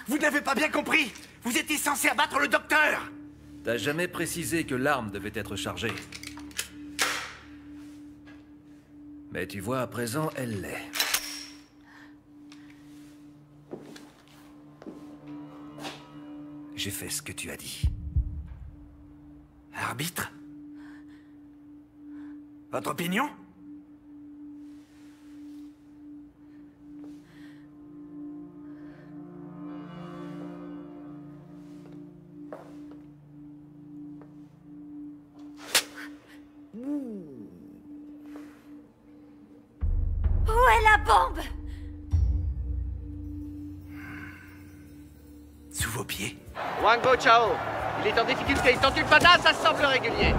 Speaker 1: Vous n'avez pas bien compris! Vous étiez censé abattre le docteur!
Speaker 6: T'as jamais précisé que l'arme devait être chargée. Mais tu vois, à présent, elle l'est. J'ai fait ce que tu as dit.
Speaker 1: Arbitre? Votre opinion?
Speaker 2: Où est la bombe?
Speaker 1: Sous vos pieds.
Speaker 11: Wango Chao, il est en difficulté. Tente une patate, ça semble régulier.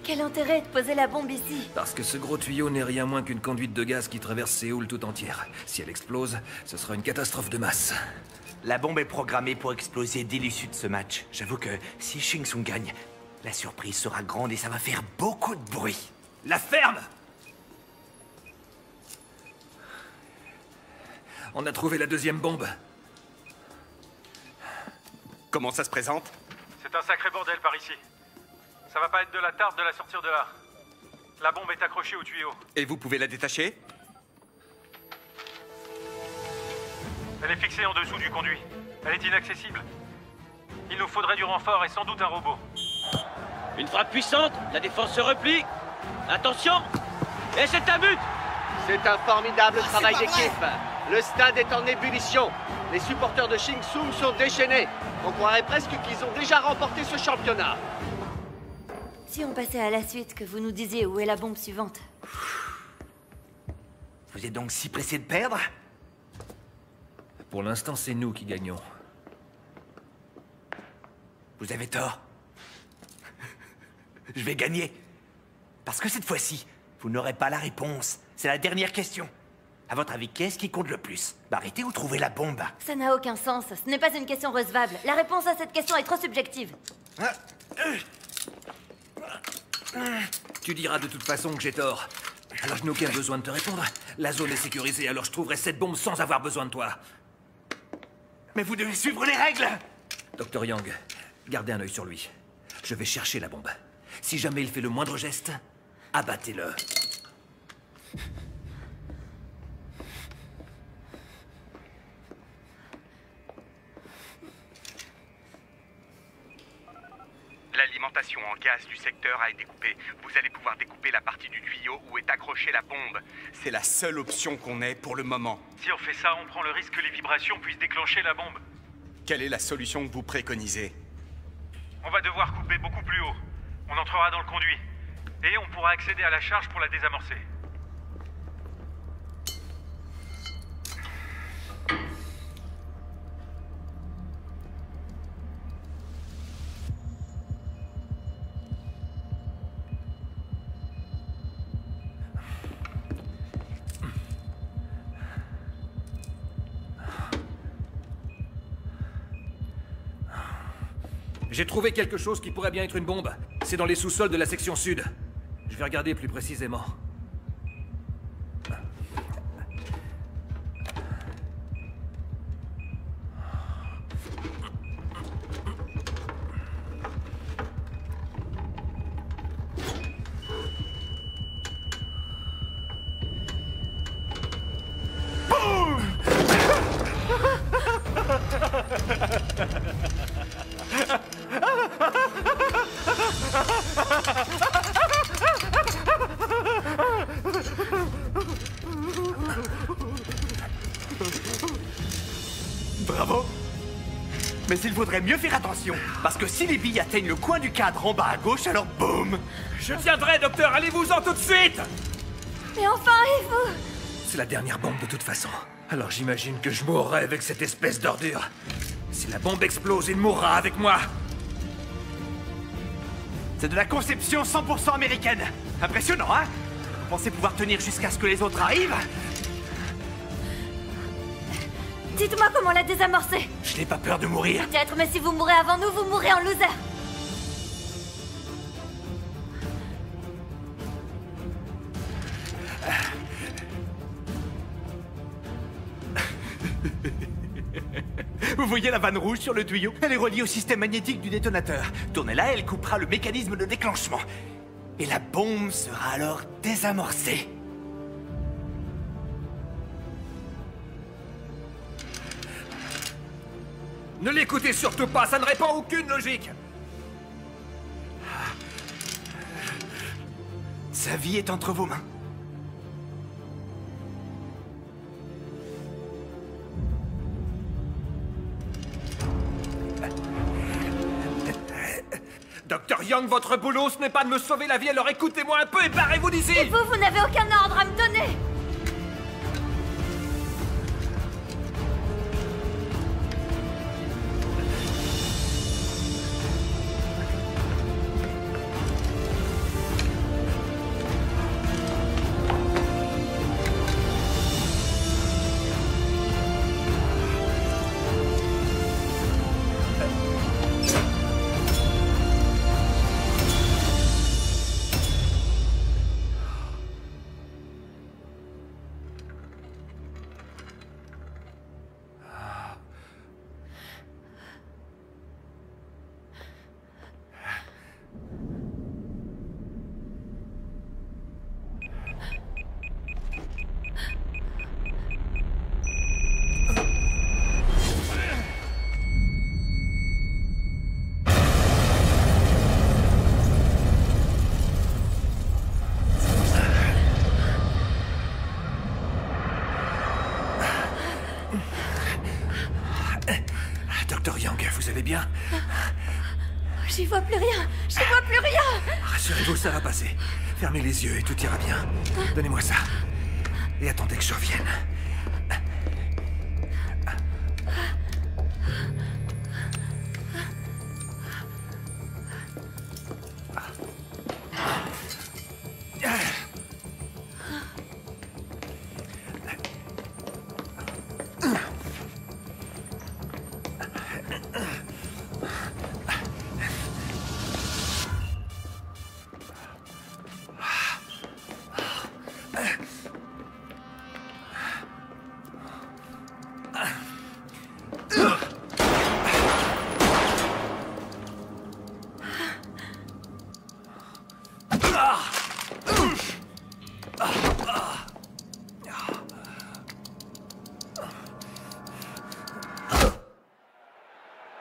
Speaker 2: Quel intérêt de poser la bombe ici?
Speaker 6: Parce que ce gros tuyau n'est rien moins qu'une conduite de gaz qui traverse Séoul tout entière. Si elle explose, ce sera une catastrophe de masse.
Speaker 1: La bombe est programmée pour exploser dès l'issue de ce match. J'avoue que si Shingsung gagne, la surprise sera grande et ça va faire beaucoup de bruit. La ferme!
Speaker 6: On a trouvé la deuxième bombe.
Speaker 12: Comment ça se présente?
Speaker 15: C'est un sacré bordel par ici. Ça va pas être de la tarte de la sortir de là. La bombe est accrochée au tuyau.
Speaker 12: Et vous pouvez la détacher?
Speaker 15: Elle est fixée en dessous du conduit. Elle est inaccessible. Il nous faudrait du renfort et sans doute un robot.
Speaker 4: Une frappe puissante, la défense se replie. Attention! Et c'est un but!
Speaker 11: C'est un formidable travail d'équipe. Le stade est en ébullition. Les supporters de Shingsung sont déchaînés. On croirait presque qu'ils ont déjà remporté ce championnat.
Speaker 2: Si on passait à la suite, que vous nous disiez où est la bombe suivante.
Speaker 1: Vous êtes donc si pressé de perdre?
Speaker 6: Pour l'instant, c'est nous qui gagnons.
Speaker 1: Vous avez tort. Je vais gagner. Parce que cette fois-ci, vous n'aurez pas la réponse. C'est la dernière question. À votre avis, qu'est-ce qui compte le plus? Arrêtez ou trouver la bombe?
Speaker 2: Ça n'a aucun sens. Ce n'est pas une question recevable. La réponse à cette question est trop subjective.
Speaker 6: Tu diras de toute façon que j'ai tort. Alors je n'ai aucun besoin de te répondre. La zone est sécurisée, alors je trouverai cette bombe sans avoir besoin de toi.
Speaker 1: Mais vous devez suivre les règles!
Speaker 6: Dr. Yang, gardez un œil sur lui. Je vais chercher la bombe. Si jamais il fait le moindre geste, abattez-le.
Speaker 19: L'alimentation en gaz du secteur a été coupée. Vous allez pouvoir découper la partie du tuyau où est accrochée la bombe.
Speaker 12: C'est la seule option qu'on ait pour le moment.
Speaker 15: Si on fait ça, on prend le risque que les vibrations puissent déclencher la bombe.
Speaker 12: Quelle est la solution que vous préconisez?
Speaker 15: On va devoir couper beaucoup plus haut. On entrera dans le conduit. Et on pourra accéder à la charge pour la désamorcer.
Speaker 6: J'ai trouvé quelque chose qui pourrait bien être une bombe. C'est dans les sous-sols de la section sud. Je vais regarder plus précisément.
Speaker 12: Mais il faudrait mieux faire attention, parce que si les billes atteignent le coin du cadre en bas à gauche, alors boum!
Speaker 16: Je viendrai, docteur, allez-vous-en tout de suite!
Speaker 2: Mais enfin, et vous?
Speaker 6: C'est la dernière bombe de toute façon. Alors j'imagine que je mourrai avec cette espèce d'ordure. Si la bombe explose, il mourra avec moi.
Speaker 12: C'est de la conception 100% américaine. Impressionnant, hein? Vous pensez pouvoir tenir jusqu'à ce que les autres arrivent?
Speaker 2: Dites-moi comment la désamorcer.
Speaker 12: Je n'ai pas peur de mourir.
Speaker 2: Peut-être, mais si vous mourrez avant nous, vous mourrez en loser.
Speaker 12: Vous voyez la vanne rouge sur le tuyau? Elle est reliée au système magnétique du détonateur. Tournez-la, elle coupera le mécanisme de déclenchement. Et la bombe sera alors désamorcée.
Speaker 6: Ne l'écoutez surtout pas, ça ne répond à aucune logique.
Speaker 12: Sa vie est entre vos mains.
Speaker 6: Docteur Young, votre boulot, ce n'est pas de me sauver la vie, alors écoutez-moi un peu et barrez-vous d'ici!
Speaker 2: Et vous n'avez aucun ordre à me donner!
Speaker 6: Docteur Young, vous allez bien?
Speaker 2: J'y vois plus rien! J'y vois plus rien!
Speaker 6: Rassurez-vous, ça va passer. Fermez les yeux et tout ira bien. Donnez-moi ça. Et attendez que je revienne.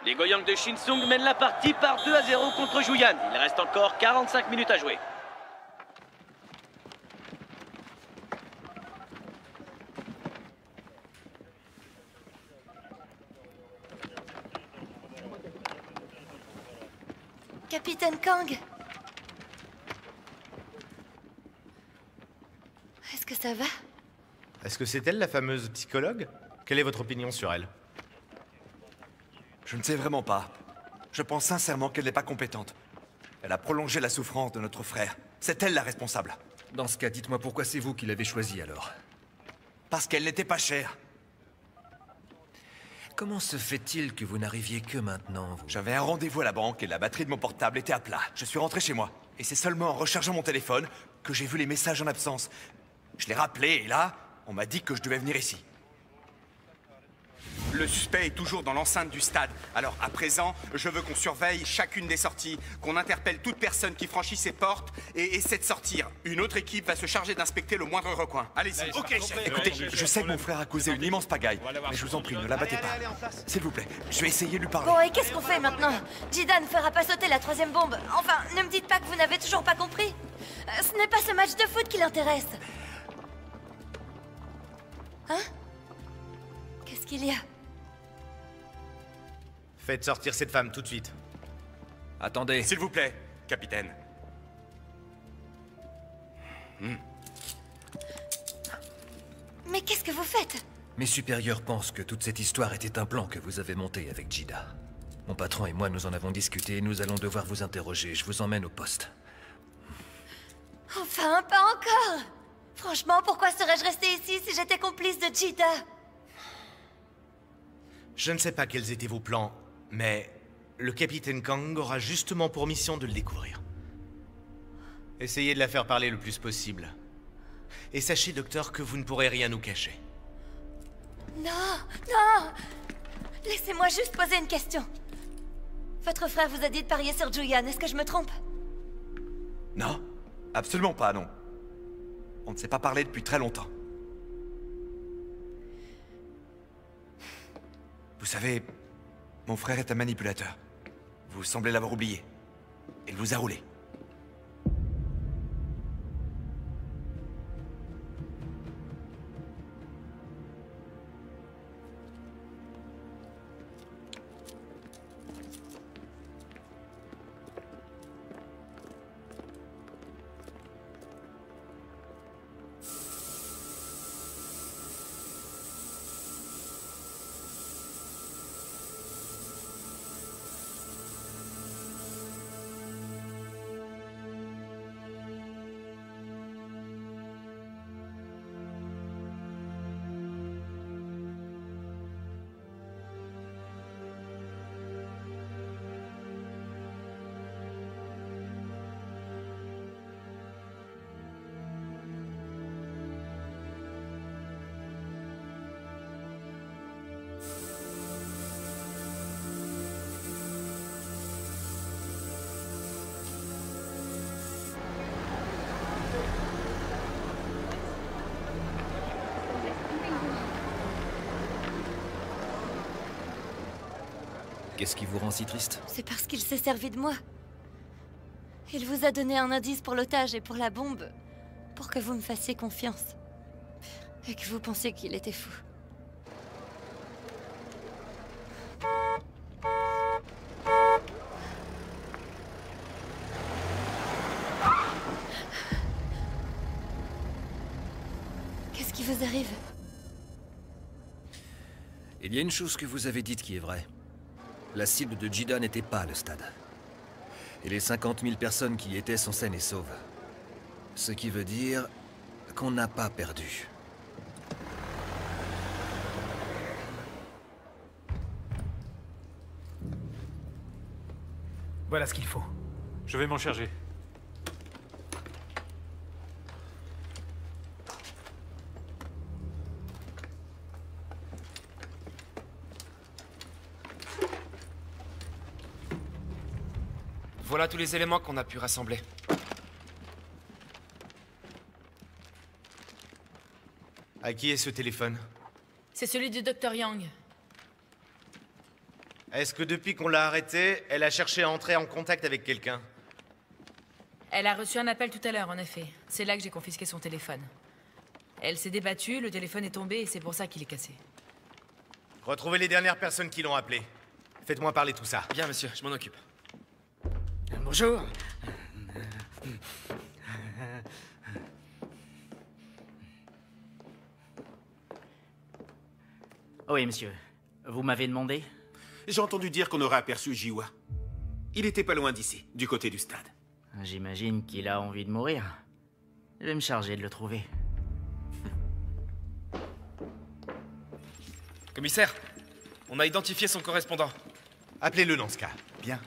Speaker 4: Les Goyang de Shinsung mènent la partie par 2-0 contre Juyan. Il reste encore 45 minutes à jouer.
Speaker 2: Capitaine Kang. Est-ce que ça va?
Speaker 20: Est-ce que c'est elle la fameuse psychologue? Quelle est votre opinion sur elle?
Speaker 1: Je ne sais vraiment pas. Je pense sincèrement qu'elle n'est pas compétente. Elle a prolongé la souffrance de notre frère. C'est elle la responsable.
Speaker 6: Dans ce cas, dites-moi pourquoi c'est vous qui l'avez choisie alors?
Speaker 1: Parce qu'elle n'était pas chère.
Speaker 6: Comment se fait-il que vous n'arriviez que maintenant, vous?
Speaker 1: J'avais un rendez-vous à la banque et la batterie de mon portable était à plat. Je suis rentré chez moi. Et c'est seulement en rechargeant mon téléphone que j'ai vu les messages en absence. Je l'ai rappelé et là, on m'a dit que je devais venir ici.
Speaker 12: Le suspect est toujours dans l'enceinte du stade. Alors, à présent, je veux qu'on surveille chacune des sorties, qu'on interpelle toute personne qui franchit ces portes et essaie de sortir. Une autre équipe va se charger d'inspecter le moindre recoin. Allez-y.
Speaker 3: Ok, chef.
Speaker 1: Écoutez, je sais que mon frère a causé une immense pagaille, mais je vous en prie, ne la battez pas. S'il vous plaît, je vais essayer de lui parler.
Speaker 2: Bon, et qu'est-ce qu'on fait maintenant? Jidan ne fera pas sauter la troisième bombe. Enfin, ne me dites pas que vous n'avez toujours pas compris. Ce n'est pas ce match de foot qui l'intéresse. Hein? Qu'est-ce qu'il y a?
Speaker 20: Faites sortir cette femme tout de suite.
Speaker 6: Attendez.
Speaker 14: S'il vous plaît, capitaine.
Speaker 2: Mais qu'est-ce que vous faites?
Speaker 6: Mes supérieurs pensent que toute cette histoire était un plan que vous avez monté avec Jida. Mon patron et moi, nous en avons discuté et nous allons devoir vous interroger. Je vous emmène au poste.
Speaker 2: Enfin, pas encore! Franchement, pourquoi serais-je restée ici si j'étais complice de Jida?
Speaker 20: Je ne sais pas quels étaient vos plans, mais le capitaine Kang aura justement pour mission de le découvrir. Essayez de la faire parler le plus possible. Et sachez, docteur, que vous ne pourrez rien nous cacher.
Speaker 2: Non, non! Laissez-moi juste poser une question. Votre frère vous a dit de parier sur Julian, est-ce que je me trompe?
Speaker 1: Non, absolument pas, non. On ne s'est pas parlé depuis très longtemps. Vous savez, mon frère est un manipulateur. Vous semblez l'avoir oublié. Il vous a roulé.
Speaker 6: Qu'est-ce qui vous rend si triste?
Speaker 2: C'est parce qu'il s'est servi de moi. Il vous a donné un indice pour l'otage et pour la bombe, pour que vous me fassiez confiance. Et que vous pensiez qu'il était fou. Qu'est-ce qui vous arrive?
Speaker 6: Il y a une chose que vous avez dite qui est vraie. La cible de Jida n'était pas le stade. Et les 50 000 personnes qui y étaient sont saines et sauves. Ce qui veut dire qu'on n'a pas perdu.
Speaker 16: Voilà ce qu'il faut.
Speaker 15: Je vais m'en charger.
Speaker 9: Voilà tous les éléments qu'on a pu rassembler.
Speaker 20: À qui est ce téléphone?
Speaker 7: C'est celui du Dr Yang.
Speaker 20: Est-ce que depuis qu'on l'a arrêtée, elle a cherché à entrer en contact avec quelqu'un?
Speaker 7: Elle a reçu un appel tout à l'heure, en effet. C'est là que j'ai confisqué son téléphone. Elle s'est débattue, le téléphone est tombé et c'est pour ça qu'il est cassé.
Speaker 20: Retrouvez les dernières personnes qui l'ont appelé. Faites-moi parler tout ça.
Speaker 9: Bien, monsieur, je m'en occupe.
Speaker 13: Bonjour. Oui, monsieur. Vous m'avez demandé?
Speaker 3: J'ai entendu dire qu'on aurait aperçu Jiwa. Il était pas loin d'ici, du côté du stade.
Speaker 13: J'imagine qu'il a envie de mourir. Je vais me charger de le trouver.
Speaker 9: Commissaire, on a identifié son correspondant.
Speaker 20: Appelez-le dans ce cas.
Speaker 12: Bien.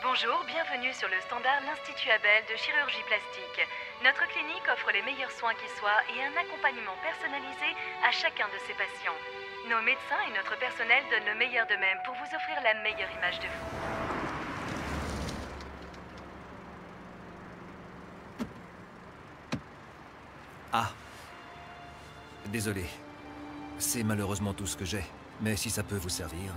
Speaker 17: Bonjour, bienvenue sur le standard l'Institut Abel de chirurgie plastique. Notre clinique offre les meilleurs soins qui soient et un accompagnement personnalisé à chacun de ses patients. Nos médecins et notre personnel donnent le meilleur d'eux-mêmes pour vous offrir la meilleure image de vous.
Speaker 6: Ah. Désolé. C'est malheureusement tout ce que j'ai. Mais si ça peut vous servir...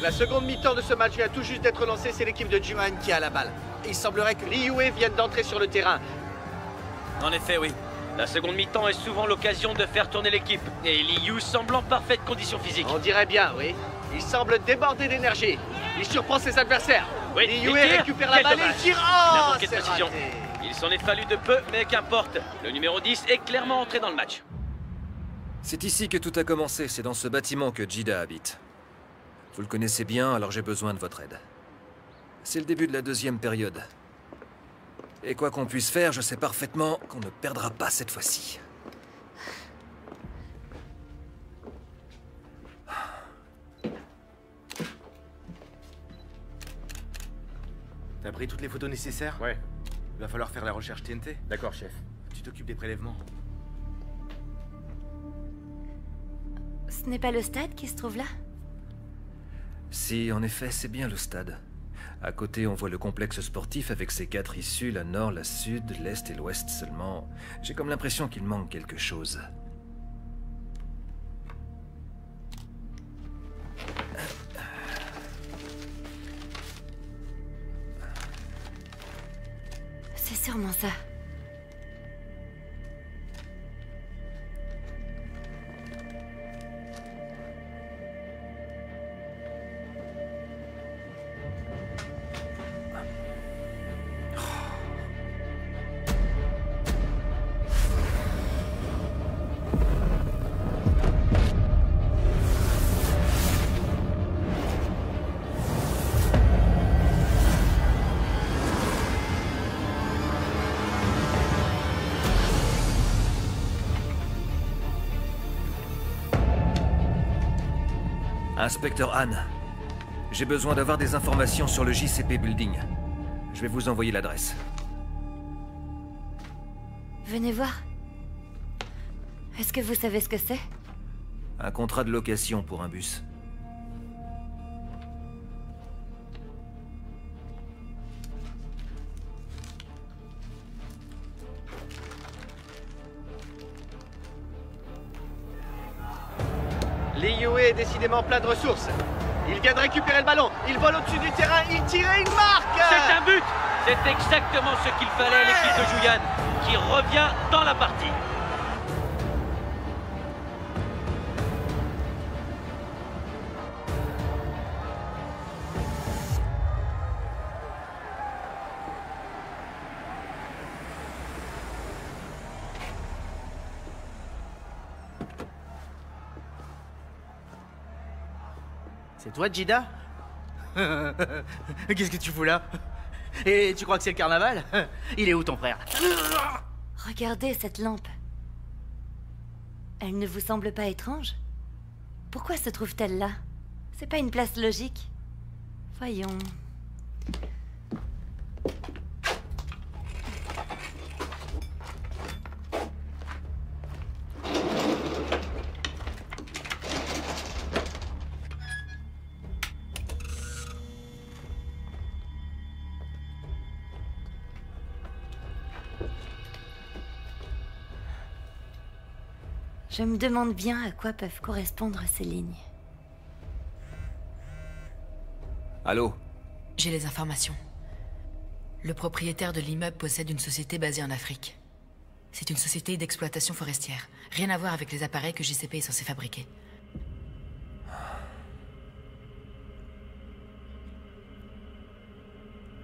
Speaker 11: La seconde mi-temps de ce match vient tout juste d'être lancée, c'est l'équipe de Juan qui a la balle. Il semblerait que Li Yue vienne d'entrer sur le terrain.
Speaker 4: En effet, oui. La seconde mi-temps est souvent l'occasion de faire tourner l'équipe. Et Li Yu semble en parfaite condition physique.
Speaker 11: On dirait bien, oui. Il semble déborder d'énergie. Il surprend ses adversaires.
Speaker 4: Oui,
Speaker 11: Li Yue récupère la balle et il tire. Oh,
Speaker 4: manqué de
Speaker 11: c'est
Speaker 4: précision.
Speaker 11: raté.
Speaker 4: Il s'en est fallu de peu, mais qu'importe. Le numéro 10 est clairement entré dans le match.
Speaker 6: C'est ici que tout a commencé, c'est dans ce bâtiment que Jida habite. Vous le connaissez bien, alors j'ai besoin de votre aide. C'est le début de la deuxième période. Et quoi qu'on puisse faire, je sais parfaitement qu'on ne perdra pas cette fois-ci.
Speaker 20: T'as pris toutes les photos nécessaires?
Speaker 21: Ouais.
Speaker 20: Il va falloir faire la recherche TNT.
Speaker 21: D'accord, chef.
Speaker 20: Tu t'occupes des prélèvements.
Speaker 2: Ce n'est pas le stade qui se trouve là?
Speaker 6: Si, en effet, c'est bien le stade. À côté, on voit le complexe sportif avec ses 4 issues, la nord, la sud, l'est et l'ouest seulement. J'ai comme l'impression qu'il manque quelque chose.
Speaker 2: C'est sûrement ça.
Speaker 6: Inspecteur Han, j'ai besoin d'avoir des informations sur le JCP Building. Je vais vous envoyer l'adresse.
Speaker 2: Venez voir. Est-ce que vous savez ce que c'est?
Speaker 6: Un contrat de location pour un bus.
Speaker 11: Li Yue est décidément plein de ressources. Il vient de récupérer le ballon. Il vole au-dessus du terrain. Il tire et il marque.
Speaker 4: C'est un but! C'est exactement ce qu'il fallait à l'équipe de Julian, qui revient dans la partie.
Speaker 13: C'est toi, Jida? Qu'est-ce que tu fous là? Et tu crois que c'est le carnaval? Il est où ton frère?
Speaker 2: Regardez cette lampe. Elle ne vous semble pas étrange? Pourquoi se trouve-t-elle là? C'est pas une place logique. Voyons. Je me demande bien à quoi peuvent correspondre ces lignes.
Speaker 6: Allô?
Speaker 7: J'ai les informations. Le propriétaire de l'immeuble possède une société basée en Afrique. C'est une société d'exploitation forestière. Rien à voir avec les appareils que JCP est censé fabriquer.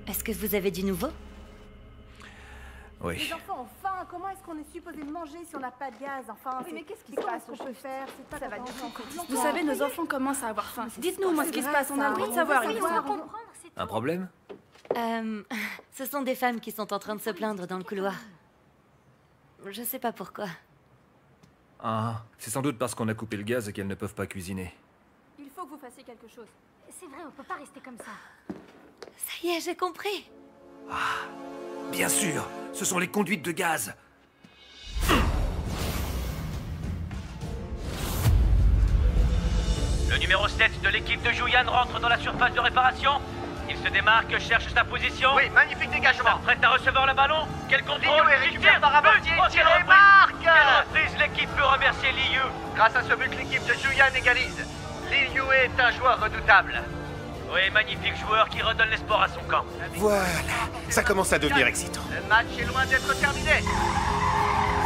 Speaker 2: Est-ce que vous avez du nouveau?
Speaker 6: Oui.
Speaker 22: Les enfants ont faim. Comment est-ce qu'on est supposé manger si on n'a pas de gaz? Enfin,
Speaker 17: Oui, mais qu'est-ce qui
Speaker 22: se
Speaker 17: passe
Speaker 22: passe? On peut faire. C'est pas
Speaker 17: Ça va
Speaker 22: quand
Speaker 17: durer
Speaker 22: on
Speaker 17: encore
Speaker 22: mange.
Speaker 17: longtemps.
Speaker 22: Vous savez, nos enfants commencent à avoir faim. Dites-nous, moi, ce qui se passe. On a le droit de savoir.
Speaker 6: Un problème?
Speaker 2: Ce sont des femmes qui sont en train de se plaindre dans le couloir. Je sais pas pourquoi.
Speaker 6: Ah, c'est sans doute parce qu'on a coupé le gaz et qu'elles ne peuvent pas cuisiner.
Speaker 22: Il faut que vous fassiez quelque chose.
Speaker 17: C'est vrai, on peut pas rester comme ça.
Speaker 2: Ça y est, j'ai compris.
Speaker 6: Bien sûr, ce sont les conduites de gaz.
Speaker 4: Le numéro 7 de l'équipe de Julian rentre dans la surface de réparation. Il se démarque, cherche sa position.
Speaker 11: Oui, magnifique dégagement.
Speaker 4: Prête à recevoir le ballon. Quel contrôle!
Speaker 11: Li Yue
Speaker 4: Il
Speaker 11: récupère
Speaker 4: tire.
Speaker 11: par amortier,
Speaker 4: Oh,
Speaker 11: il tire
Speaker 4: quelle
Speaker 11: et marque.
Speaker 4: Quelle reprise! L'équipe peut remercier Li Yu.
Speaker 11: Grâce à ce but, l'équipe de Julian égalise. Li Yue est un joueur redoutable.
Speaker 4: Oui, magnifique joueur qui redonne l'espoir à son camp.
Speaker 3: Voilà, ça commence à devenir excitant.
Speaker 11: Le match est loin d'être terminé.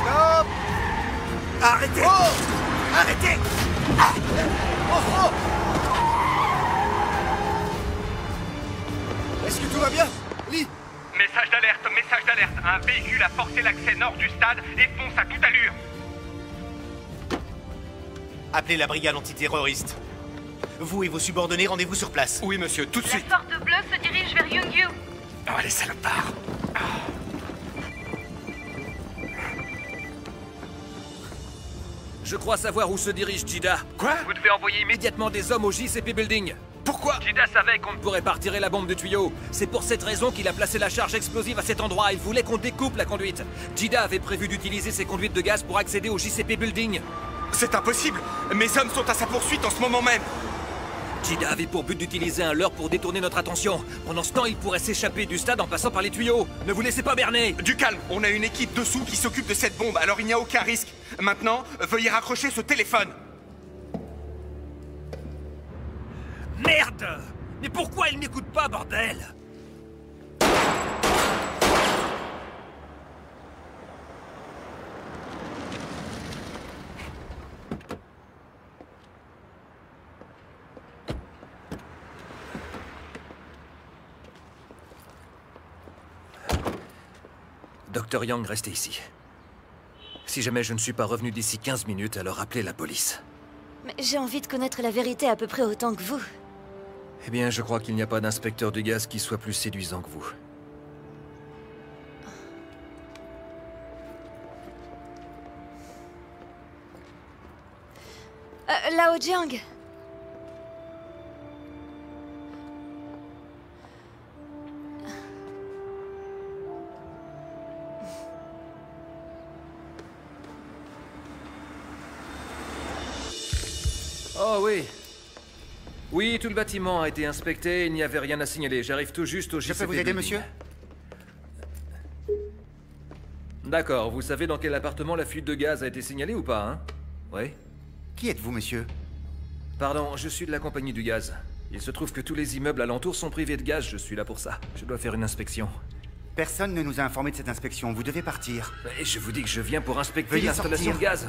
Speaker 18: Stop!
Speaker 3: Arrêtez!
Speaker 18: Oh! Arrêtez! Ah! Oh, oh! Est-ce que tout va bien? Lee?
Speaker 19: Message d'alerte, message d'alerte. Un véhicule a forcé l'accès nord du stade et fonce à toute allure.
Speaker 20: Appelez la brigade antiterroriste. Vous et vos subordonnés, rendez-vous sur place.
Speaker 12: Oui, monsieur, tout de suite.
Speaker 17: La porte bleue se dirige vers Youngyu.
Speaker 3: Oh, les salopards!
Speaker 6: Je crois savoir où se dirige Jida.
Speaker 3: Quoi?
Speaker 4: Vous devez envoyer
Speaker 6: Immédiatement des hommes au JCP Building.
Speaker 3: Pourquoi?
Speaker 4: Jida savait qu'on
Speaker 6: On ne pourrait pas retirer la bombe du tuyau. C'est pour cette raison qu'il a placé la charge explosive à cet endroit. Il voulait qu'on découpe la conduite. Jida avait prévu d'utiliser ses conduites de gaz pour accéder au JCP Building.
Speaker 12: C'est impossible. Mes hommes sont à sa poursuite en ce moment même.
Speaker 6: Jida avait pour but d'utiliser un leurre pour détourner notre attention. Pendant ce temps, il pourrait s'échapper du stade en passant par les tuyaux. Ne vous laissez pas berner.
Speaker 12: Du calme, on a une équipe dessous qui s'occupe de cette bombe, alors il n'y a aucun risque. Maintenant, veuillez raccrocher ce téléphone.
Speaker 6: Merde! Mais pourquoi il n'écoute pas, bordel? Dr. Yang, restez ici. Si jamais je ne suis pas revenu d'ici 15 minutes, alors appelez la police.
Speaker 2: Mais j'ai envie de connaître la vérité à peu près autant que vous.
Speaker 6: Eh bien, je crois qu'il n'y a pas d'inspecteur du gaz qui soit plus séduisant que vous.
Speaker 2: Lao Jiang.
Speaker 6: Oh oui. Oui, tout le bâtiment a été inspecté, il n'y avait rien à signaler. J'arrive tout juste au JCP.
Speaker 18: Je peux vous aider,
Speaker 6: Building.
Speaker 18: monsieur?
Speaker 6: D'accord, vous savez dans quel appartement la fuite de gaz a été signalée ou pas, hein? Oui?
Speaker 18: Qui êtes-vous, monsieur?
Speaker 6: Pardon, je suis de la compagnie du gaz. Il se trouve que tous les immeubles alentours sont privés de gaz, je suis là pour ça. Je dois faire une inspection.
Speaker 18: Personne ne nous a informé de cette inspection, vous devez partir.
Speaker 6: Et je vous dis que je viens pour inspecter
Speaker 18: Veuillez
Speaker 6: l'installation de
Speaker 18: sortir.
Speaker 6: gaz.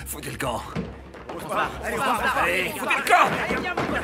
Speaker 6: Foutez le camp. Allez, foutez le camp.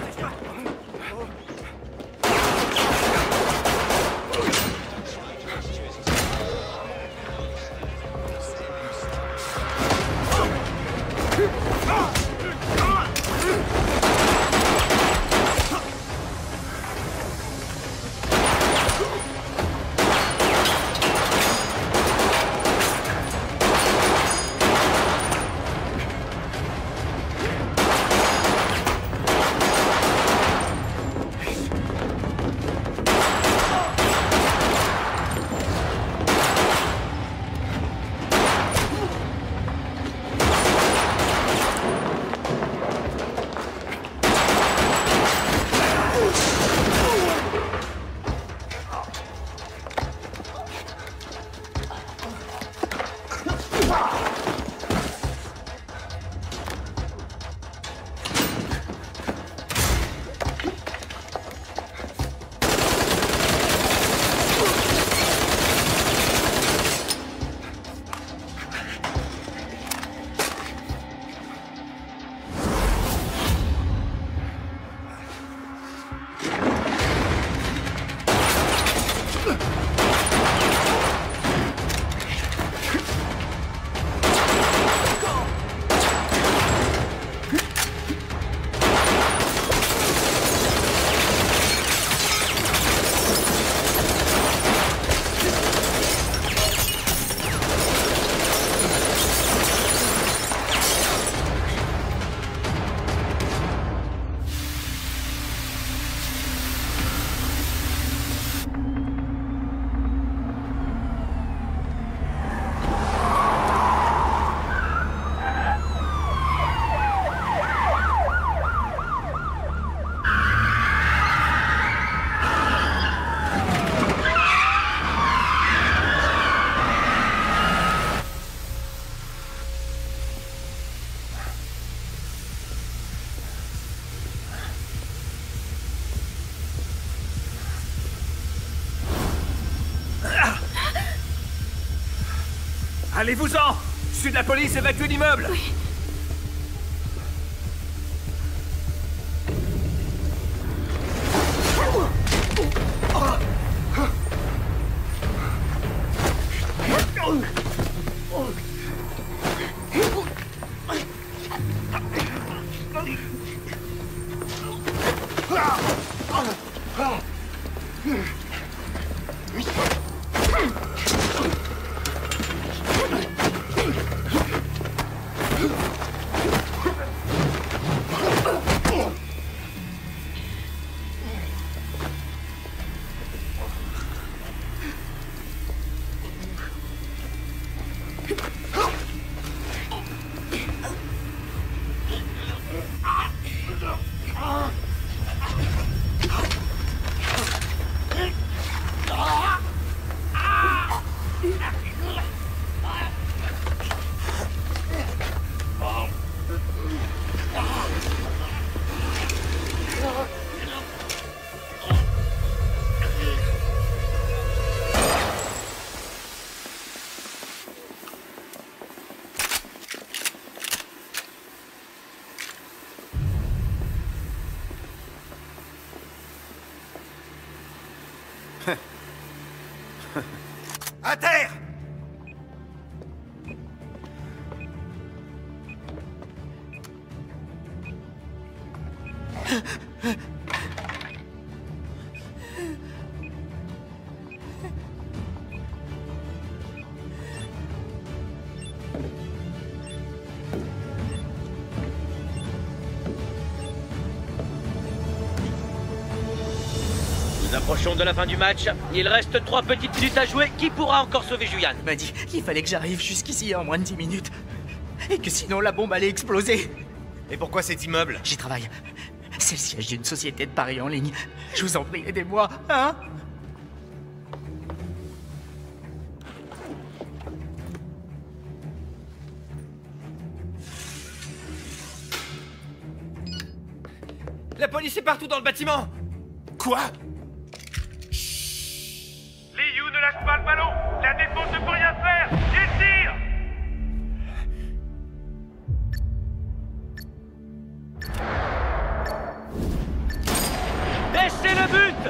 Speaker 16: Allez-vous-en! Je suis de la police, évacuez l'immeuble!
Speaker 22: Oui.
Speaker 14: À terre!
Speaker 4: Nous approchons de la fin du match. Il reste 3 petites minutes à jouer. Qui pourra encore sauver Julian?
Speaker 13: Il m'a dit qu'il fallait que j'arrive jusqu'ici en moins de 10 minutes. Et que sinon la bombe allait exploser.
Speaker 20: Et pourquoi cet immeuble?
Speaker 13: J'y travaille. C'est le siège d'une société de paris en ligne. Je vous en prie, aidez-moi, hein?
Speaker 9: La police est partout dans le bâtiment!
Speaker 3: Quoi?
Speaker 19: Liu ne lâche pas le ballon! La défense ne peut rien faire! Il tire!
Speaker 4: Et c'est le but!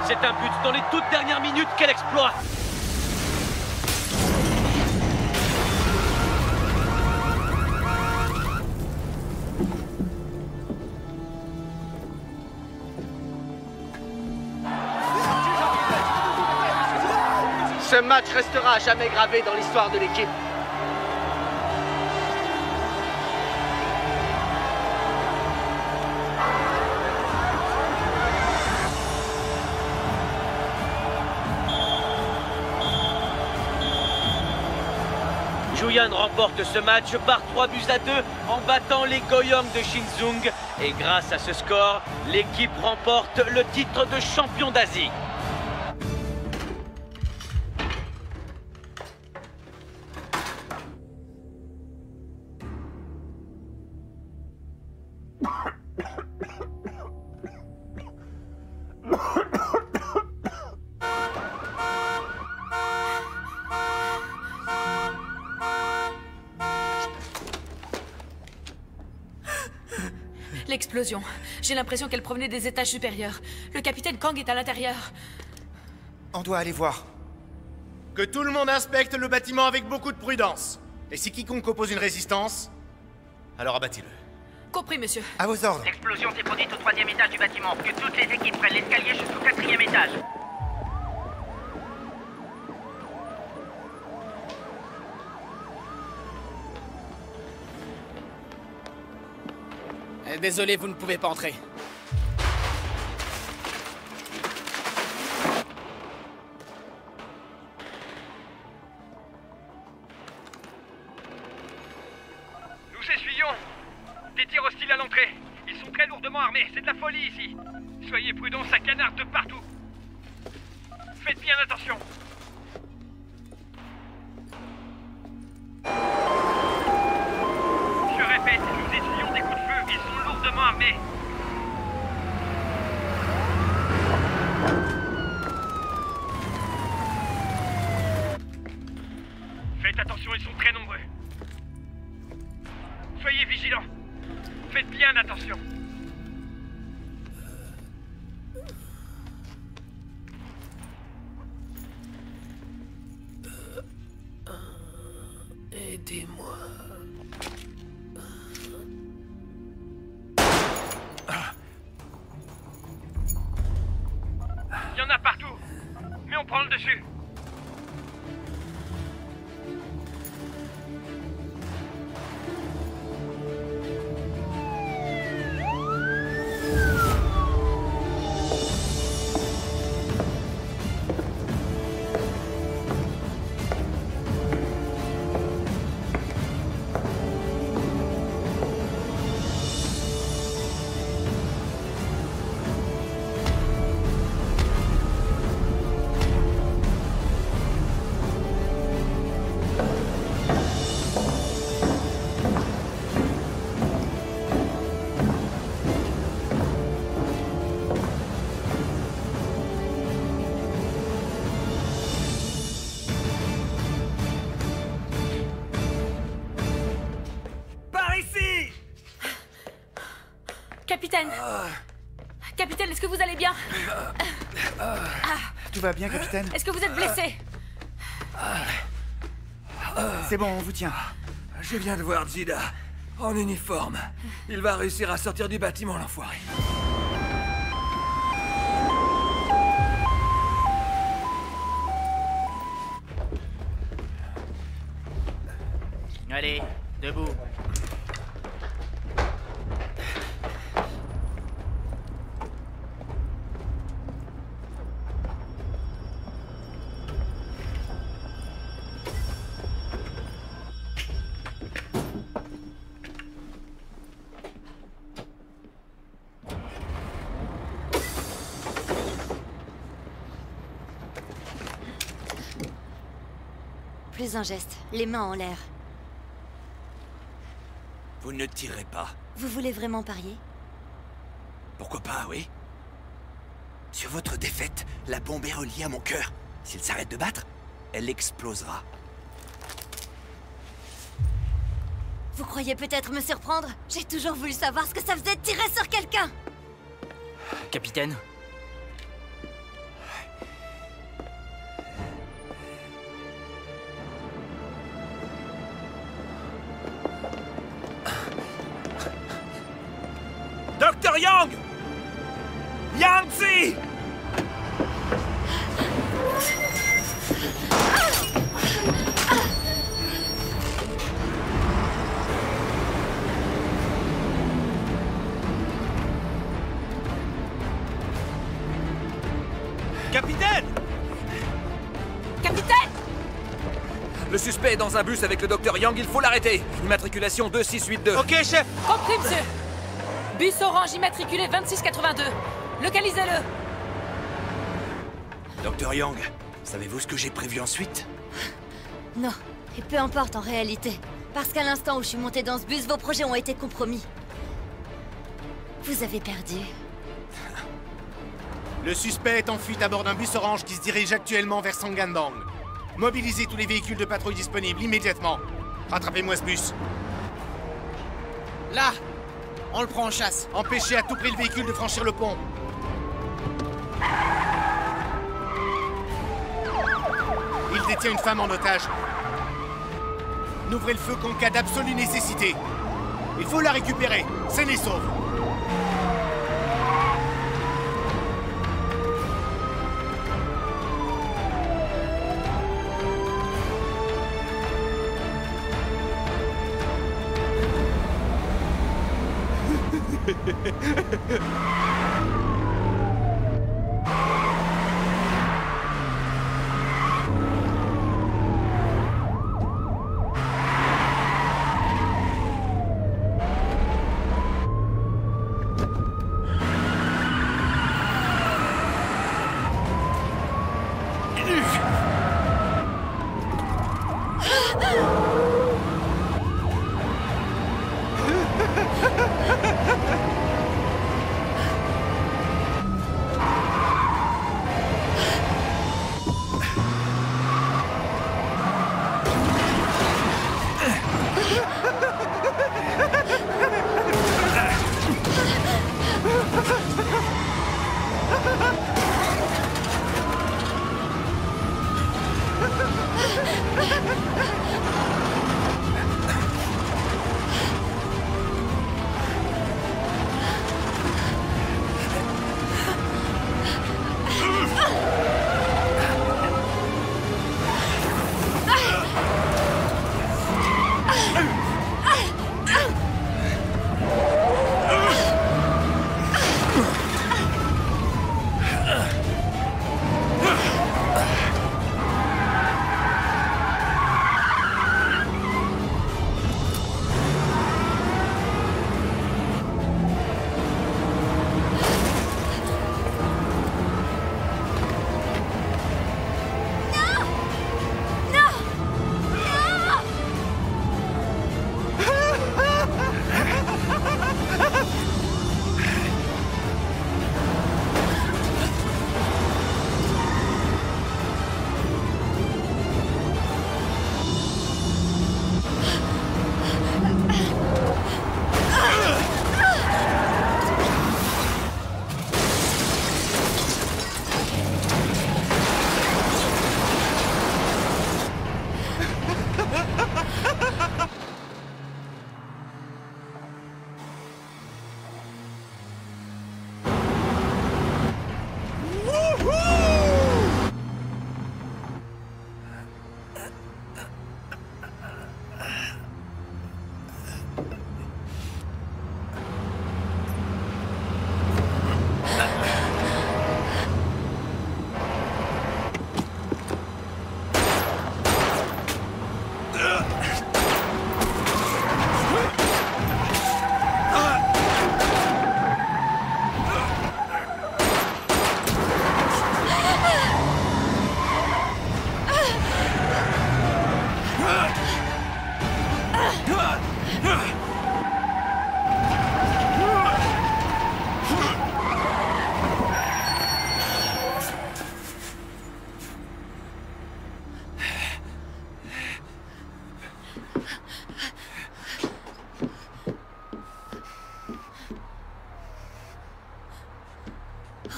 Speaker 4: C'est un but dans les toutes dernières minutes. Quel exploit!
Speaker 11: Ce match restera à jamais gravé dans l'histoire de l'équipe.
Speaker 4: Julian remporte ce match par 3 buts à 2 en battant les Goyang de Shinzung. Et grâce à ce score, l'équipe remporte le titre de champion d'Asie.
Speaker 7: L'explosion. J'ai l'impression qu'elle provenait des étages supérieurs. Le capitaine Kang est à l'intérieur.
Speaker 18: On doit aller voir.
Speaker 11: Que tout le monde inspecte le bâtiment avec beaucoup de prudence. Et si quiconque oppose une résistance, alors abattez-le.
Speaker 7: Compris, monsieur.
Speaker 18: À vos ordres.
Speaker 8: L'explosion s'est produite au 3e étage du bâtiment. Que toutes les équipes prennent l'escalier jusqu'au 4e étage.
Speaker 21: Désolé, vous ne pouvez pas entrer.
Speaker 8: Nous essuyons. Des tirs hostiles à l'entrée. Ils sont très lourdement armés. C'est de la folie ici. Soyez prudents, ça canarde de partout. Faites bien attention. Je répète, nous essuyons des coups de feu. Ils sont lourdement armés. Faites attention, ils sont très nombreux. Soyez vigilants. Faites bien attention.
Speaker 16: Aidez-moi.
Speaker 8: Il y en a partout. Mais on prend le dessus.
Speaker 7: Capitaine Capitaine, est-ce que vous allez bien?
Speaker 18: Tout va bien, capitaine?
Speaker 7: Est-ce que vous êtes blessé?
Speaker 18: C'est bon, on vous tient.
Speaker 6: Je viens de voir Jida, en uniforme. Il va réussir à sortir du bâtiment, l'enfoiré.
Speaker 13: Allez, debout.
Speaker 2: Plus un geste, les mains en l'air.
Speaker 14: Vous ne tirez pas.
Speaker 2: Vous voulez vraiment parier?
Speaker 14: Pourquoi pas, oui? Sur votre défaite, la bombe est reliée à mon cœur. S'il s'arrête de battre, elle explosera.
Speaker 2: Vous croyez peut-être me surprendre? J'ai toujours voulu savoir ce que ça faisait de tirer sur quelqu'un!
Speaker 13: Capitaine?
Speaker 16: Dr. Yang! Yang-Zi!
Speaker 14: Capitaine!
Speaker 7: Capitaine!
Speaker 6: Le suspect est dans un bus avec le Dr. Yang, il faut l'arrêter. Immatriculation 2682.
Speaker 11: Ok, chef!
Speaker 7: Compris, monsieur! Bus orange immatriculé 2682. Localisez-le!
Speaker 14: Dr. Yang, savez-vous ce que j'ai prévu ensuite?
Speaker 2: Non, et peu importe en réalité. Parce qu'à l'instant où je suis montée dans ce bus, vos projets ont été compromis. Vous avez perdu.
Speaker 11: Le suspect est en fuite à bord d'un bus orange qui se dirige actuellement vers Sangandang. Mobilisez tous les véhicules de patrouille disponibles immédiatement. Rattrapez-moi ce bus.
Speaker 21: Là!
Speaker 20: On le prend en chasse. Empêchez à tout prix le véhicule de franchir le pont. Il détient une femme en otage. N'ouvrez le feu qu'en cas d'absolue nécessité. Il faut la récupérer. Saine et sauve.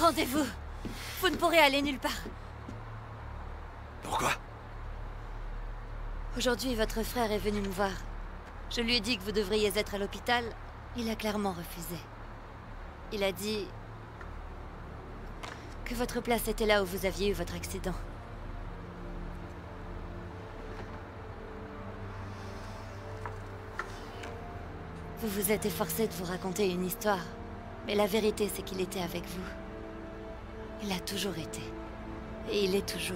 Speaker 2: Rendez-vous. Vous ne pourrez aller nulle part.
Speaker 1: Pourquoi?
Speaker 2: Aujourd'hui, votre frère est venu me voir. Je lui ai dit que vous devriez être à l'hôpital. Il a clairement refusé. Il a dit que votre place était là où vous aviez eu votre accident. Vous vous êtes efforcé de vous raconter une histoire, mais la vérité, c'est qu'il était avec vous. Il a toujours été. Et il est toujours.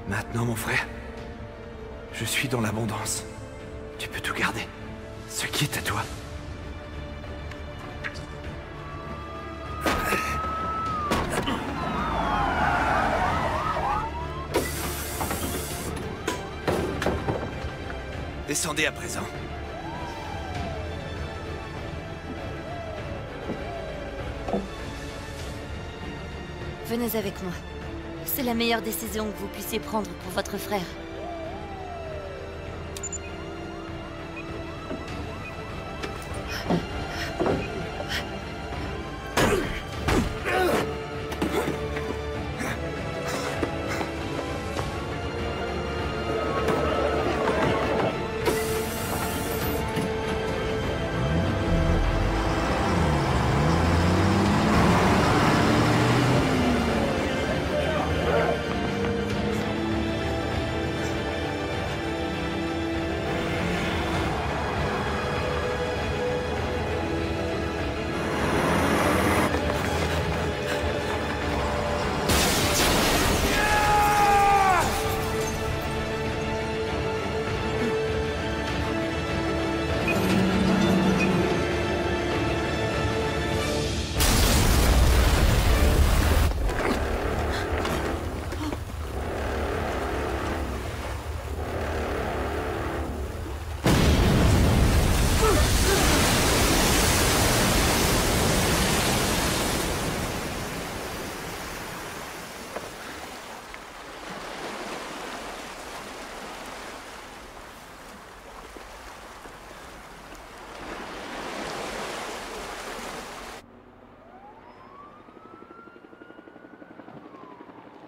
Speaker 1: Maintenant, mon frère, je suis dans l'abondance. Tu peux tout garder. Ce qui est à toi. Descendez à présent.
Speaker 2: Venez avec moi. C'est la meilleure décision que vous puissiez prendre pour votre frère.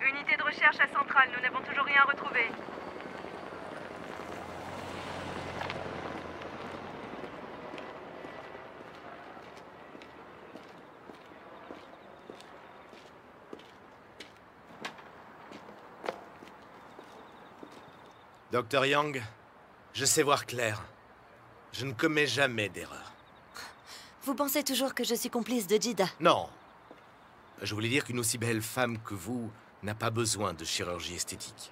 Speaker 17: Unité de recherche à Centrale, nous n'avons toujours rien retrouvé.
Speaker 20: Dr. Young, je sais voir clair. Je ne commets jamais d'erreur.
Speaker 2: Vous pensez toujours que je suis complice de Jida?
Speaker 20: Non. Je voulais dire qu'une aussi belle femme que vous n'a pas besoin de chirurgie esthétique.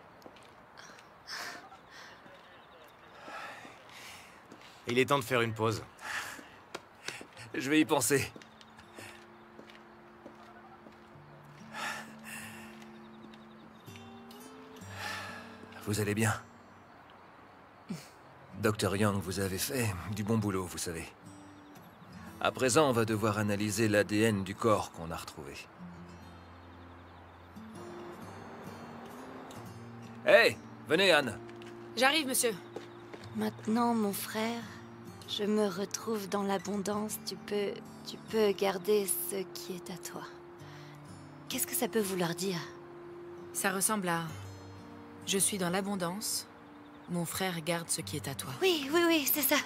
Speaker 20: Il est temps de faire une pause.
Speaker 6: Je vais y penser. Vous allez bien? Dr. Young, vous avez fait du bon boulot, vous savez. À présent, on va devoir analyser l'ADN du corps qu'on a retrouvé. Hey, venez, Anne.
Speaker 7: J'arrive, monsieur.
Speaker 2: Maintenant, mon frère, je me retrouve dans l'abondance. Tu peux garder ce qui est à toi. Qu'est-ce que ça peut vouloir dire?
Speaker 7: Ça ressemble à... Je suis dans l'abondance. Mon frère garde ce qui est à toi.
Speaker 2: Oui, oui, oui, c'est ça.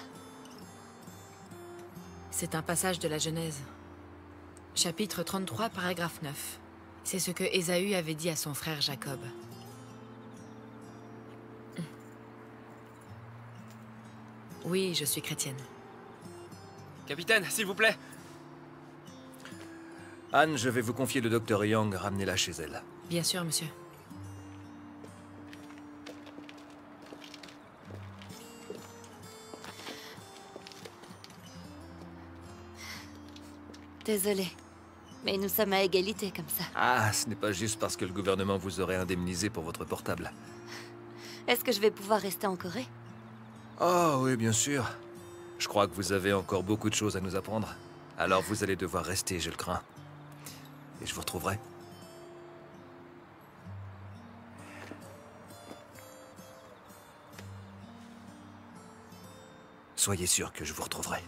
Speaker 7: C'est un passage de la Genèse. Chapitre 33, paragraphe 9. C'est ce que Ésaü avait dit à son frère Jacob. Oui, je suis chrétienne.
Speaker 9: Capitaine, s'il vous plaît.
Speaker 6: Anne, je vais vous confier le Dr. Young. Ramenez-la chez elle.
Speaker 7: Bien sûr, monsieur.
Speaker 2: Désolée, mais nous sommes à égalité comme ça.
Speaker 6: Ah, ce n'est pas juste parce que le gouvernement vous aurait indemnisé pour votre portable.
Speaker 2: Est-ce que je vais pouvoir rester en Corée?
Speaker 6: Oh oui, bien sûr. Je crois que vous avez encore beaucoup de choses à nous apprendre. Alors vous allez devoir rester, je le crains. Et je vous retrouverai. Soyez sûr que je vous retrouverai.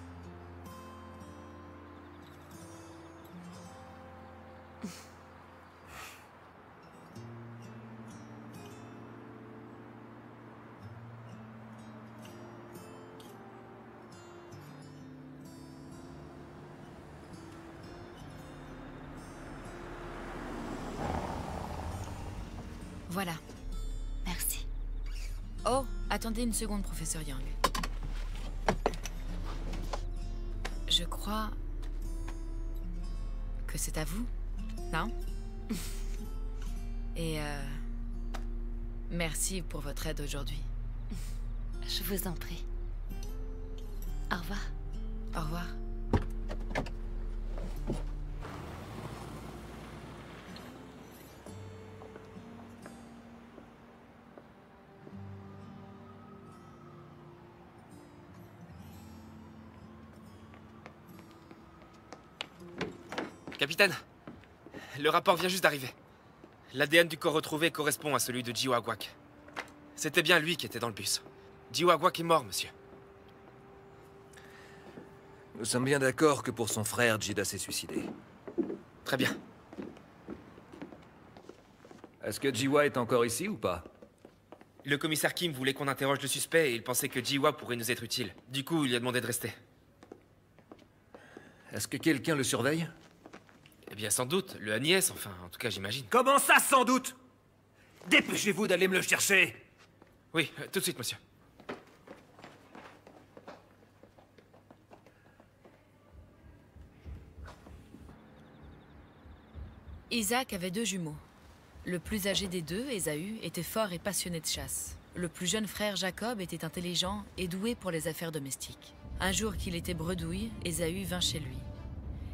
Speaker 7: Voilà.
Speaker 2: Merci.
Speaker 7: Oh, attendez une seconde, professeur Young. Je crois... que c'est à vous, non? Et merci pour votre aide aujourd'hui.
Speaker 2: Je vous en prie. Au revoir.
Speaker 7: Au revoir.
Speaker 9: Capitaine, le rapport vient juste d'arriver. L'ADN du corps retrouvé correspond à celui de Jiwagwak. C'était bien lui qui était dans le bus. Jiwagwak est mort, monsieur.
Speaker 6: Nous sommes bien d'accord que pour son frère, Jida s'est suicidé.
Speaker 9: Très bien.
Speaker 6: Est-ce que Jiwa est encore ici ou pas?
Speaker 9: Le commissaire Kim voulait qu'on interroge le suspect et il pensait que Jiwa pourrait nous être utile. Du coup, il a demandé de rester.
Speaker 6: Est-ce que quelqu'un le surveille?
Speaker 9: Eh bien, sans doute. Le Agnès, enfin, en tout cas, j'imagine.
Speaker 16: Comment ça, sans doute? Dépêchez-vous d'aller me le chercher.
Speaker 9: Oui, tout de suite, monsieur.
Speaker 7: Isaac avait 2 jumeaux. Le plus âgé des deux, Ésaü, était fort et passionné de chasse. Le plus jeune frère, Jacob, était intelligent et doué pour les affaires domestiques. Un jour qu'il était bredouille, Ésaü vint chez lui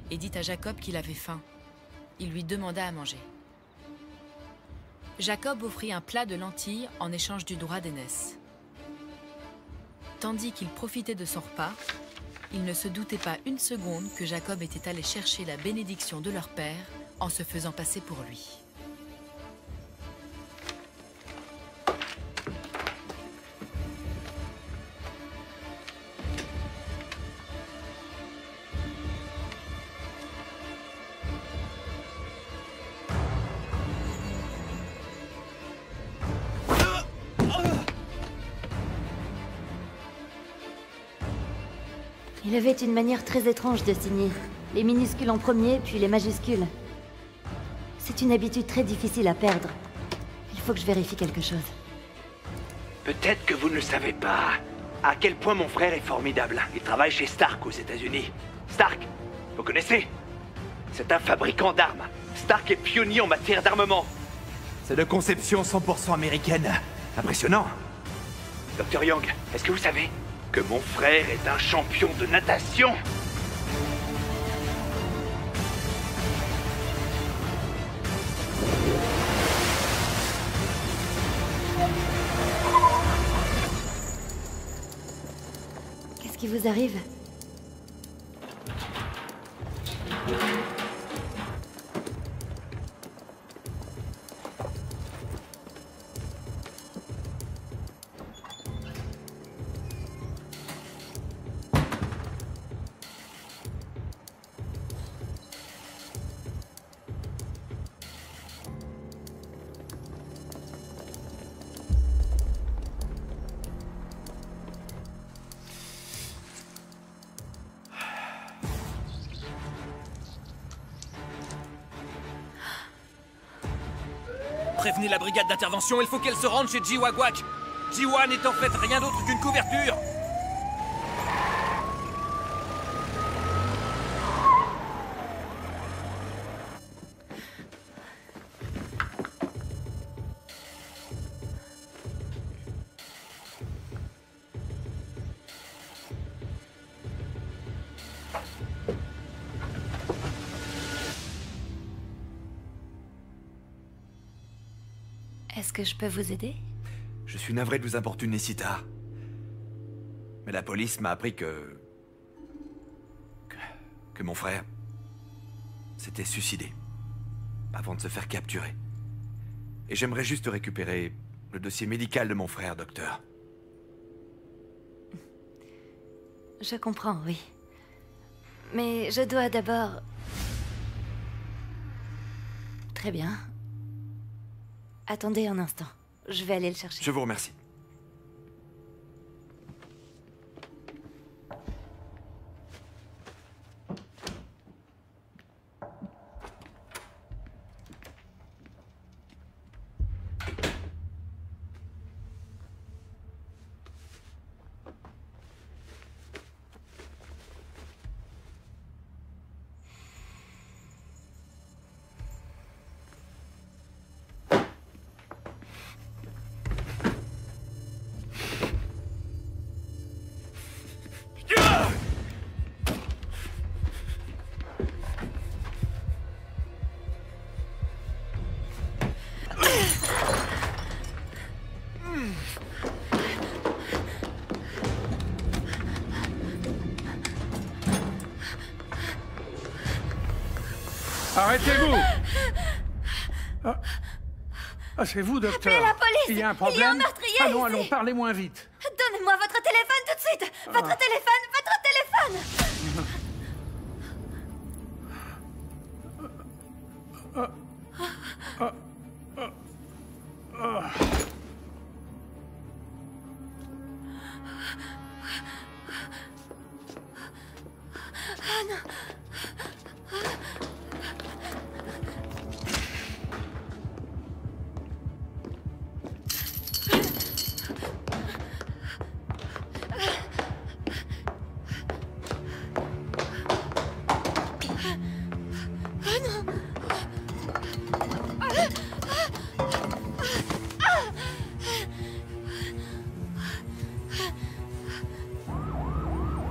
Speaker 7: et dit à Jacob qu'il avait faim. Il lui demanda à manger. Jacob offrit un plat de lentilles en échange du droit d'aînesse. Tandis qu'il profitait de son repas, il ne se doutait pas une seconde que Jacob était allé chercher la bénédiction de leur père en se faisant passer pour lui.
Speaker 2: Il avait une manière très étrange de signer. Les minuscules en premier, puis les majuscules. C'est une habitude très difficile à perdre. Il faut que je vérifie quelque chose.
Speaker 18: Peut-être que vous ne le savez pas à quel point mon frère est formidable. Il travaille chez Stark aux États-Unis. Stark, vous connaissez? C'est un fabricant d'armes. Stark est pionnier en matière d'armement.
Speaker 1: C'est de conception 100% américaine. Impressionnant.
Speaker 18: Dr. Young, est-ce que vous savez que mon frère est un champion de natation?
Speaker 2: Qu'est-ce qui vous arrive?
Speaker 16: Prévenez la brigade d'intervention, il faut qu'elle se rende chez Jiwa Gwak. Jiwa n'est en fait rien d'autre qu'une couverture.
Speaker 2: Est-ce que je peux vous aider?
Speaker 1: Je suis navré de vous importuner si tard. Mais la police m'a appris que mon frère s'était suicidé avant de se faire capturer. Et j'aimerais juste récupérer le dossier médical de mon frère, docteur.
Speaker 2: Je comprends, oui. Mais je dois d'abord... Très bien. Attendez un instant. Je vais aller le chercher.
Speaker 1: Je vous remercie.
Speaker 5: Arrêtez-vous! Ah, c'est vous, docteur?
Speaker 2: Appelez la police!
Speaker 5: Il y a un problème?
Speaker 2: Il y a un meurtrier
Speaker 5: Allons,
Speaker 2: ici.
Speaker 5: allons, parlez moins vite.
Speaker 2: Donnez-moi votre téléphone tout de suite! Votre téléphone! Votre téléphone! Oh non.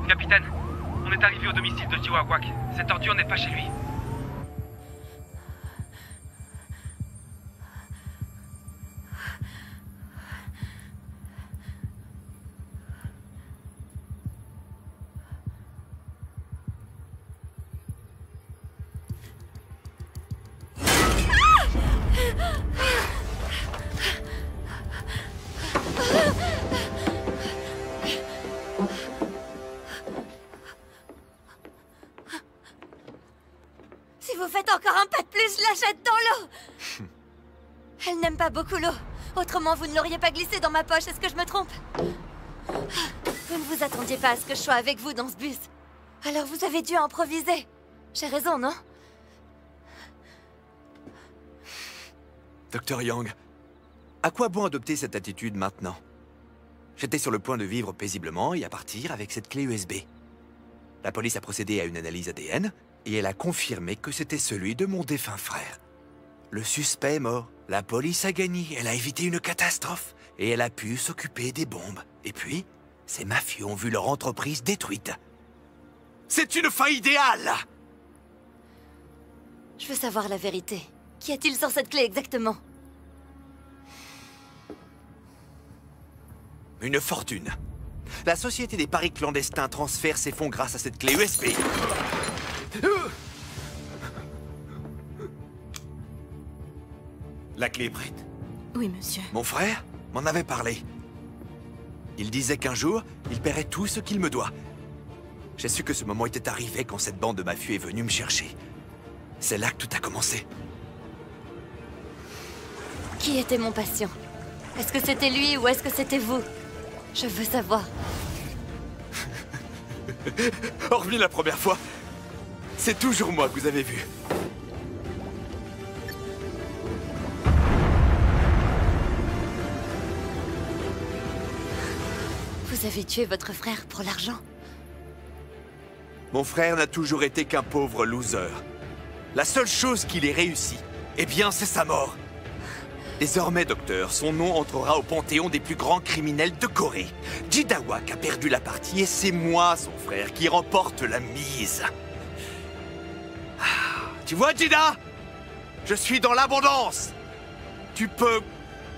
Speaker 8: Capitaine, on est arrivé au domicile de Jiwagwak. Cette ordure n'est pas chez lui.
Speaker 2: Si vous faites encore un pas de plus, je la jette dans l'eau. Elle n'aime pas beaucoup l'eau. Autrement, vous ne l'auriez pas glissée dans ma poche. Est-ce que je me trompe? Vous ne vous attendiez pas à ce que je sois avec vous dans ce bus. Alors vous avez dû improviser. J'ai raison, non?
Speaker 1: Docteur Young, à quoi bon adopter cette attitude maintenant? J'étais sur le point de vivre paisiblement et à partir avec cette clé USB. La police a procédé à une analyse ADN et elle a confirmé que c'était celui de mon défunt frère. Le suspect est mort. La police a gagné. Elle a évité une catastrophe. Et elle a pu s'occuper des bombes. Et puis, ces mafieux ont vu leur entreprise détruite. C'est une fin idéale!
Speaker 2: Je veux savoir la vérité. Qu'y a-t-il sur cette clé exactement?
Speaker 1: Une fortune. La société des paris clandestins transfère ses fonds grâce à cette clé USB. La clé est prête.
Speaker 7: Oui, monsieur.
Speaker 1: Mon frère m'en avait parlé. Il disait qu'un jour, il paierait tout ce qu'il me doit. J'ai su que ce moment était arrivé quand cette bande de mafieux est venue me chercher. C'est là que tout a commencé.
Speaker 2: Qui était mon patient? Est-ce que c'était lui ou est-ce que c'était vous? Je veux savoir.
Speaker 1: Hormis la première fois, c'est toujours moi que vous avez vu.
Speaker 2: Vous avez tué votre frère pour l'argent?
Speaker 1: Mon frère n'a toujours été qu'un pauvre loser. La seule chose qu'il ait réussi, eh bien, c'est sa mort. Désormais, docteur, son nom entrera au panthéon des plus grands criminels de Corée. Jidawak a perdu la partie et c'est moi, son frère, qui remporte la mise. Tu vois, Jida? Je suis dans l'abondance. Tu peux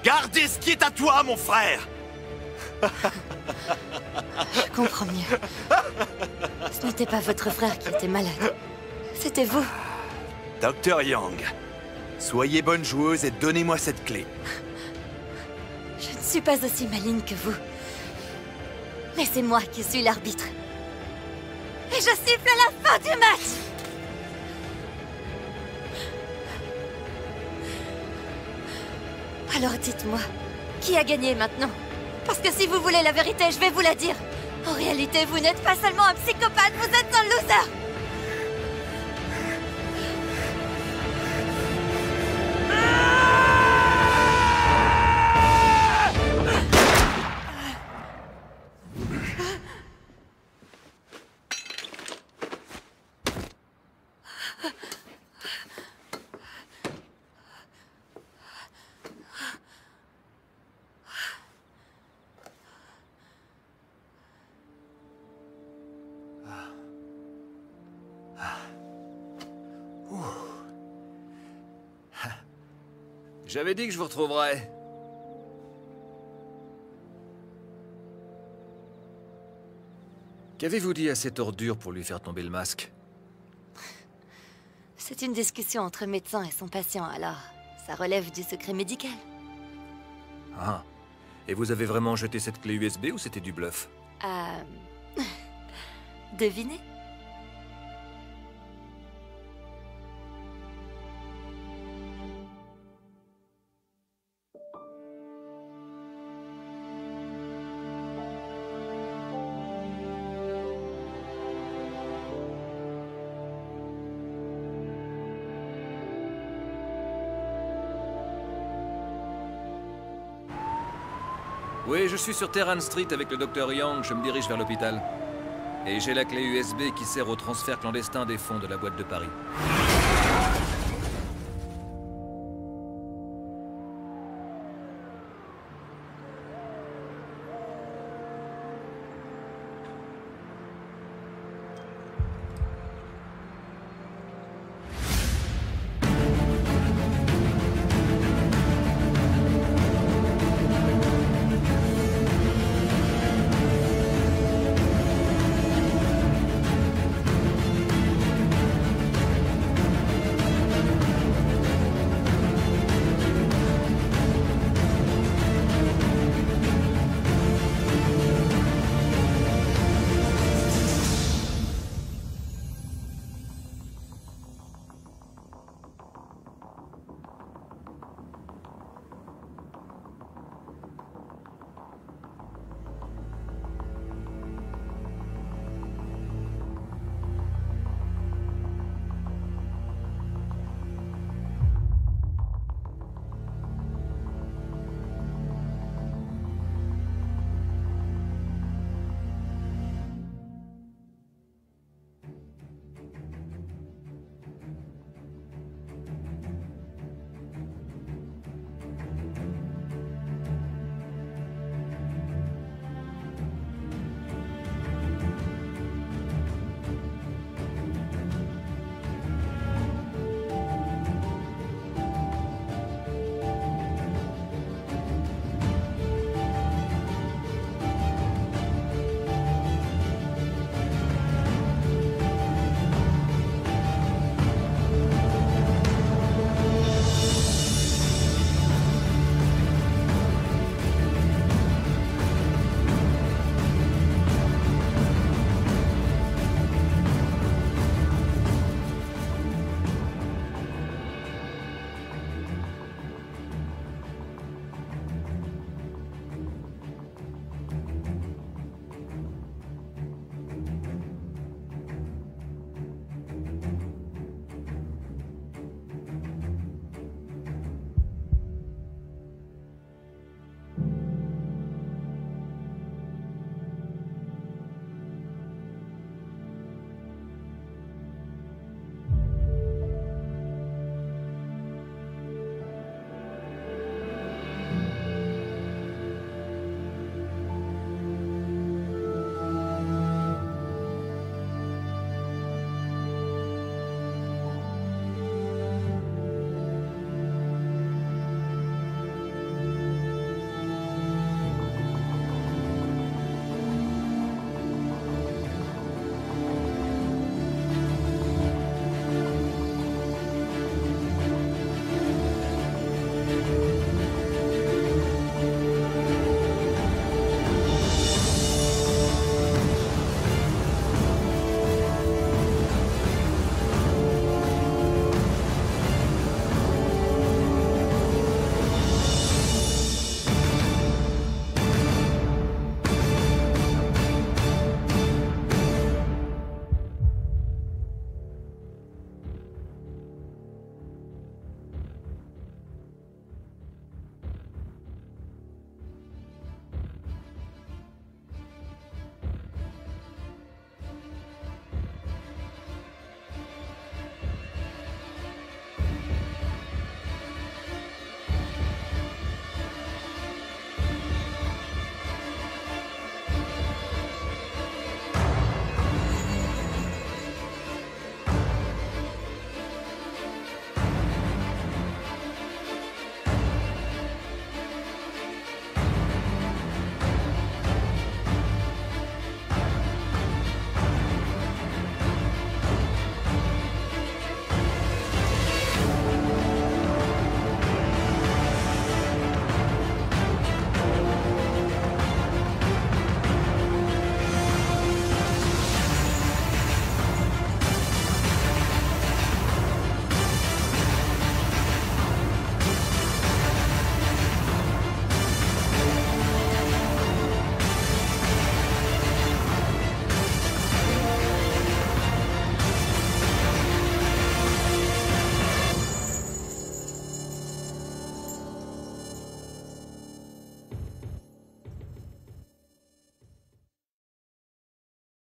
Speaker 1: garder ce qui est à toi, mon frère.
Speaker 2: Je comprends mieux. Ce n'était pas votre frère qui était malade. C'était vous.
Speaker 1: Docteur Young, soyez bonne joueuse et donnez-moi cette clé.
Speaker 2: Je ne suis pas aussi maligne que vous. Mais c'est moi qui suis l'arbitre. Et je siffle la fin du match! Alors dites-moi, qui a gagné maintenant? Parce que si vous voulez la vérité, je vais vous la dire. En réalité, vous n'êtes pas seulement un psychopathe, vous êtes un loser!
Speaker 6: J'avais dit que je vous retrouverais. Qu'avez-vous dit à cette ordure pour lui faire tomber le masque?
Speaker 2: C'est une discussion entre médecin et son patient, alors ça relève du secret médical.
Speaker 6: Ah. Et vous avez vraiment jeté cette clé USB ou c'était du bluff?
Speaker 2: Devinez?
Speaker 6: Oui, je suis sur Terran Street avec le Dr Young, je me dirige vers l'hôpital. Et j'ai la clé USB qui sert au transfert clandestin des fonds de la boîte de Paris.